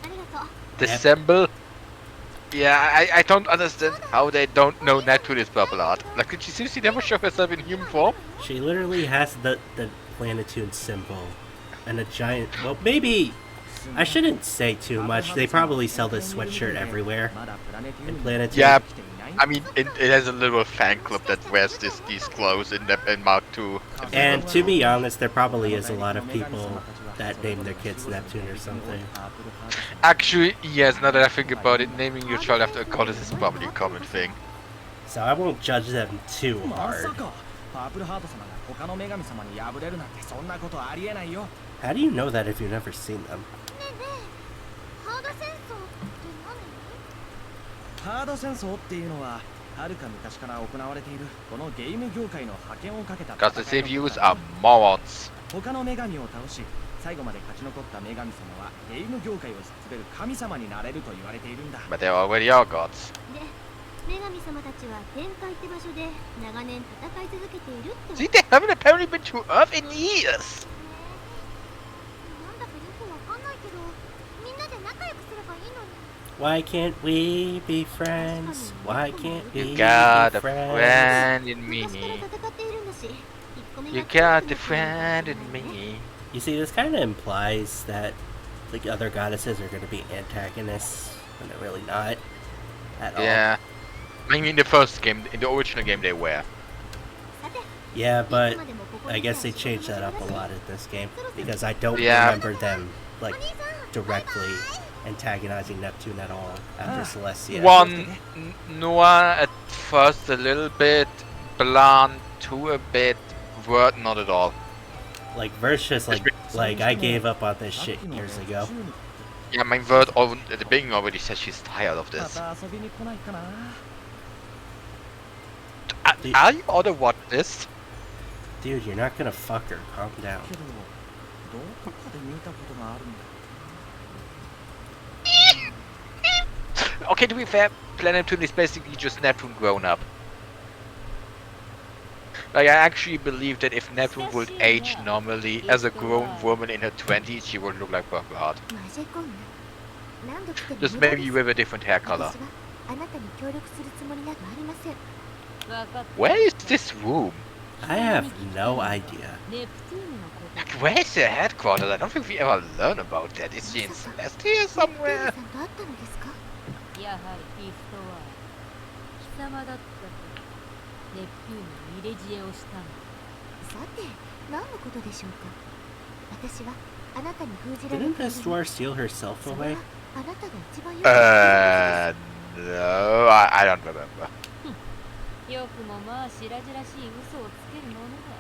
ありがとう。 The symbol? Yeah, I don't understand how they don't know Neptunia's purple art. Like, did she seriously never show herself in human form? She literally has the planetoon symbol and a giant. Well, maybe I shouldn't say too much. They probably sell this sweatshirt everywhere in Planetoon. Yeah, I mean, it has a little fan club that wears these clothes in Mark II. And to be honest, there probably is a lot of people that name their kids Neptune or something. Actually, yes, now that I think about it, naming your child after a goddess is probably a common thing. So I won't judge them too まさ hard. かパープルハート様が他の女神様に敗れるなんてそんなことありえないよ。 How do you know that if you've never seen them? ねえねえ、ハード戦争って何？ハード戦争っていうのははるか昔から行われているこのゲーム業界の覇権をかけた Because the 戦いのこと CPUs だ。 are morons. 他の女神を倒し最後まで勝ち残った女神様はゲーム業界を支える神様になれると言われているんだ。 But they already are gods. で、女神様たちは天界って場所で長年戦い続けているって。 See, they haven't apparently been to Earth in years. なんだかよくわかんないけど、みんなで仲良くすればいいのに。 Why can't we be friends? Why can't we You be got a friends? friend in me. 昔から戦っているんだし、1個目 You が got a 強くな friend って in るんだよね。 me. You see, this kind of implies that like other goddesses are going to be antagonists when they're really not at all. Yeah. I mean, in the first game, in the original game, they were. さて、 Yeah, い but つまでもここ I に guess they 仕事 changed that up a するらしい。 lot in this game because I don't Yeah. remember them お like 兄さん、 directly antagonizing Neptune at all after Celestia. One, Noah at first a little bit, Blanc two a bit, Word not at all. Like Verse just like I gave up on this shit years ago. Yeah, my Word at the beginning already said she's tired of ま this. た遊びに来ないかな。 Are you order what this? Dude, you're not gonna fuck her. Calm down. けどどこかで見たことがあるんだ。 Okay, to be fair, Planetoon is basically just Neptune grown up. Like, I actually believe that if Neptune would age normally as a grown woman in her 20s, she would look like Purple Heart. マジコンヌ。何度来ても Just 無駄で maybe す。 with a different hair color. 私はあなたに協力するつもりなどありません。分かった Where is this room? I have no idea. ネプティーヌのこと Like, where is their headquarters? I don't think we ever learn about that. Is she in Celestia ネプティー somewhere? ヌさんと会ったのですか？やはりギフトは貴様だったとネプティーヌに入れ知恵をしたのさて、何のことでしょうか。私はあなたに封じられ Didn't ている this dwarf steal herself それ away? はあなたが一番よく知っていることです。 No, I don't remember. よくもまあ白々しい嘘をつけるものだ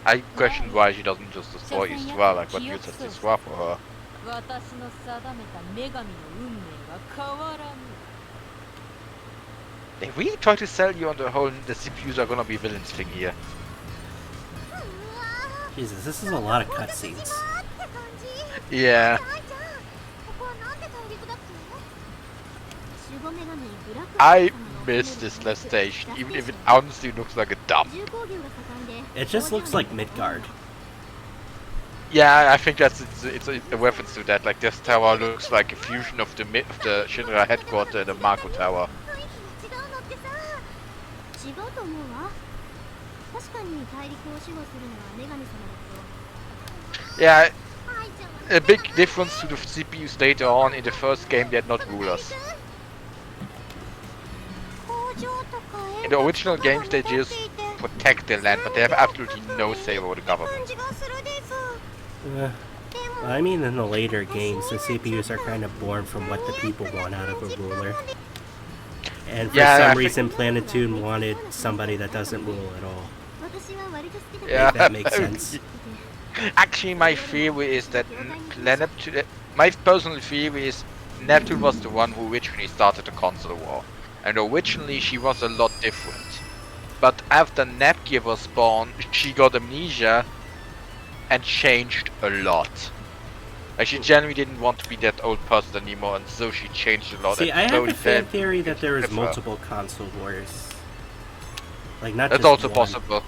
I questioned why she doesn't just destroy Isra, like what you said Isra for her. 私の定めた女神の運命は変わらぬ They really try to sell you on the whole the CPUs are gonna be villains thing here. うわー Jesus, this is a lot of cutscenes. って感じ。 Yeah. はい、じゃあここはなんで大陸だっけ？守護 I miss this last station, even if it honestly looks like a dump. It just looks like Midgard. Yeah, I think that's it's a reference to that. Like this tower looks like a fusion of the Shinra headquarters and the Mako Tower. 違うと思うわ。確かに大陸を守護するのは女神様だけど。 Yeah, a big difference to the CPUs later on. In the first game, they had not rulers. In the original games, they just protect the land, but they have absolutely no say over the government. I mean, in the later games, the CPUs are kind of born from what the people want out of a ruler. And for some reason, Planetoon wanted somebody that doesn't rule at all. Yeah, If that makes sense. Actually, my theory is that my personal theory is Neptune was the one who originally started the console war, and originally she was a lot different. But after Nepgear was born, she got amnesia and changed a lot. Like she genuinely didn't want to be that old person anymore, and so she changed a lot. See, I have slowly a fan felt theory that there is different. multiple console wars. Like, not That's just also one. possible.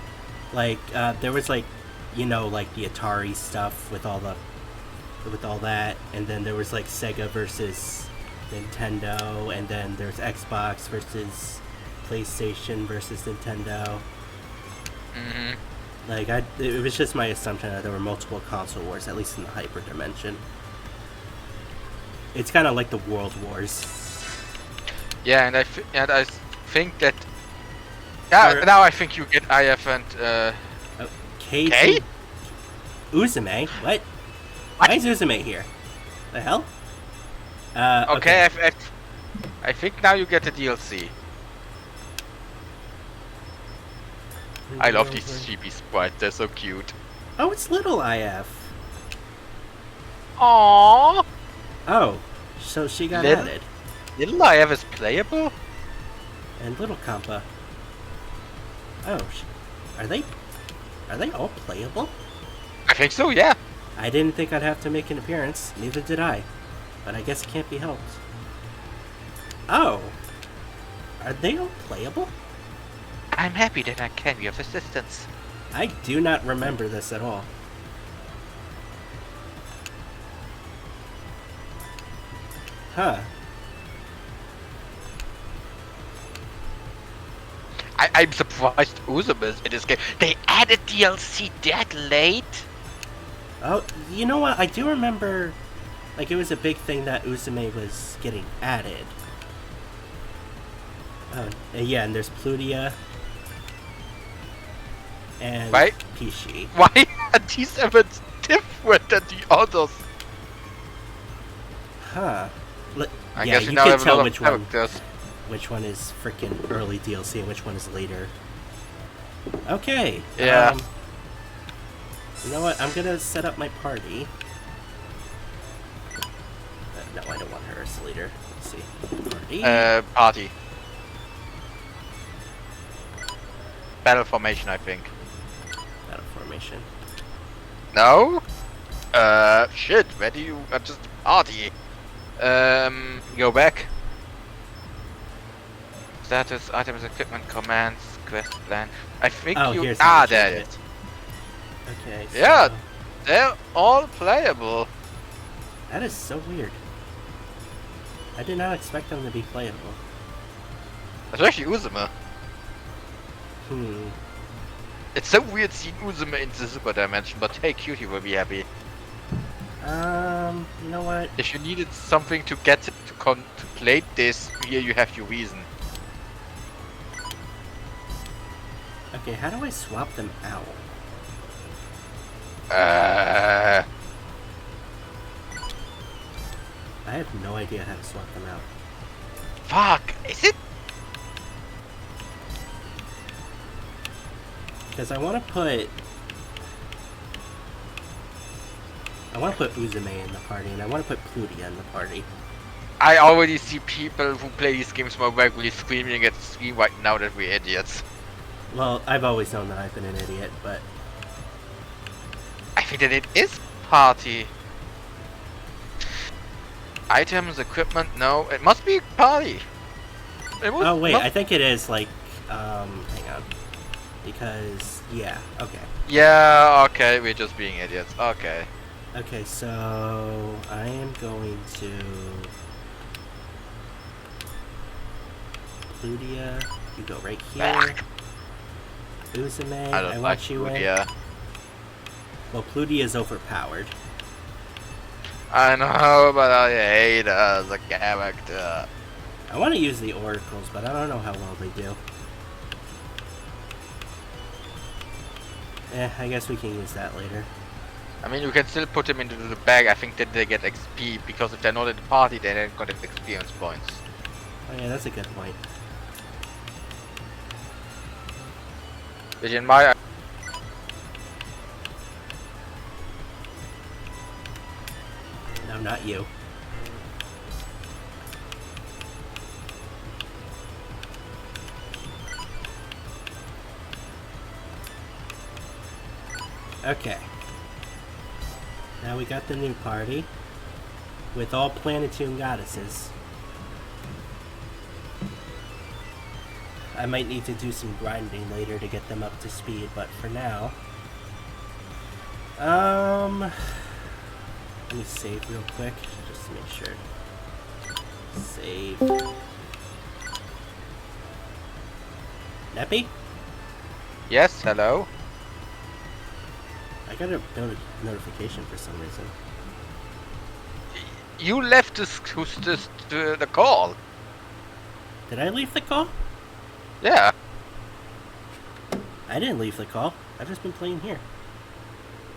Like, there was like, you know, like the Atari stuff with all that, and then there was like Sega versus Nintendo, and then there's Xbox versus PlayStation versus Nintendo. Mm-hmm. Like, it was just my assumption that there were multiple console wars, at least in the Hyperdimension. It's kind of like the World Wars. Yeah, and I think that. Yeah, now I think you get IF and K? Uzume? What? Why is Uzume here? The hell? Okay, I think now you get the DLC. I love these chibi sprites, they're so cute. Oh, it's little IF. Aww! Oh, so she got Little- added. Little IF is playable? And little Kampa. Oh, are they all playable? I think so, yeah. I didn't think I'd have to make an appearance, neither did I. But I guess it can't be helped. Oh! Are they all playable? I'm happy that I can be of assistance. I do not remember this at all. Huh. I'm surprised Uzume is in this game. They added DLC that late? Oh, you know what? I do remember, like, it was a big thing that Uzume was getting added. Oh, yeah, and there's Plutia. And Right? Pishi. Why are these events different than the others? Huh. I Yeah, guess you we now can have a tell lot which of one, characters. which one is freaking early DLC and which one is later. Okay. Yeah. You know what? I'm gonna set up my party. No, I don't want her as leader. Let's see. Party. Party. Battle formation, I think. Battle formation. No? Shit, where do you... just party. Go back. Status, items, equipment, commands, quest plan. I think you... here's how to there change it is. Okay. So Yeah. They're all playable. that is so weird. I did not expect them to be playable. Especially Uzume. Hmm. It's so weird seeing Uzume in the Super Dimension, but hey, Cutie will be happy. You know what? If you needed something to get it to contemplate this, here you have your reason. Okay, how do I swap them out? Uh, I have no idea how to swap them out. fuck, is it? Because I want to put Uzume in the party, and I want to put Plutia in the party. I already see people who play these games more regularly screaming at the screen right now that we're idiots. Well, I've always known that I've been an idiot, but I think that it is party. Items, equipment, no, it must be party. Oh wait, No. I think it is like, hang on, because yeah, okay, Yeah, okay, we're just being idiots. Okay. okay. So I am going to Plutia. You go right here. Uzume, I I don't want like you in. Ludia. Well, Plutia is overpowered. I know, but I hate her as a character. I want to use the oracles, but I don't know how well they do. I guess we can use that later. I mean, you can still put them into the bag. I think that they get XP, because if they're not in the party, they don't get experience points. Oh yeah, that's a good point. Which in my... No, not you. Okay. Now we got the new party with all Planetune goddesses. I might need to do some grinding later to get them up to speed, but for now, let me save real quick just to make sure. Save. Neppy? Yes, hello? I got a notification for some reason. You left the call. Did I leave the call? Yeah. I didn't leave the call. I've just been playing here.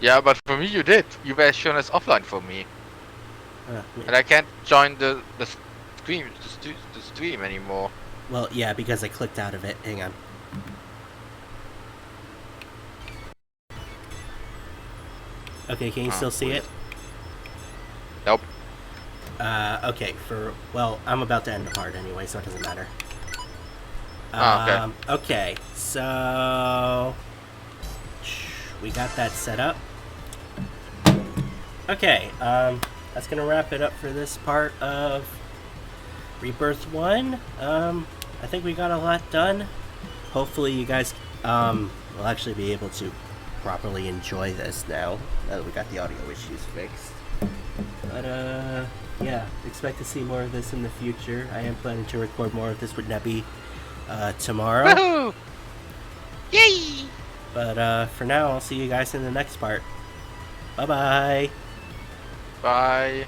Yeah, but for me you did. You were shown as offline for me. And I can't join the stream anymore. Well, yeah, because I clicked out of it. Hang on. Okay, can you still see it? Nope. Okay, well, I'm about to end the part anyway, so it doesn't matter. Okay. Okay, so we got that set up. Okay, that's gonna wrap it up for this part of Rebirth 1. I think we got a lot done. Hopefully you guys will actually be able to properly enjoy this now that we got the audio issues fixed. But yeah, expect to see more of this in the future. I am planning to record more of this with Nebby tomorrow. Woohoo! Yay! But for now, I'll see you guys in the next part. Bye-bye. Bye.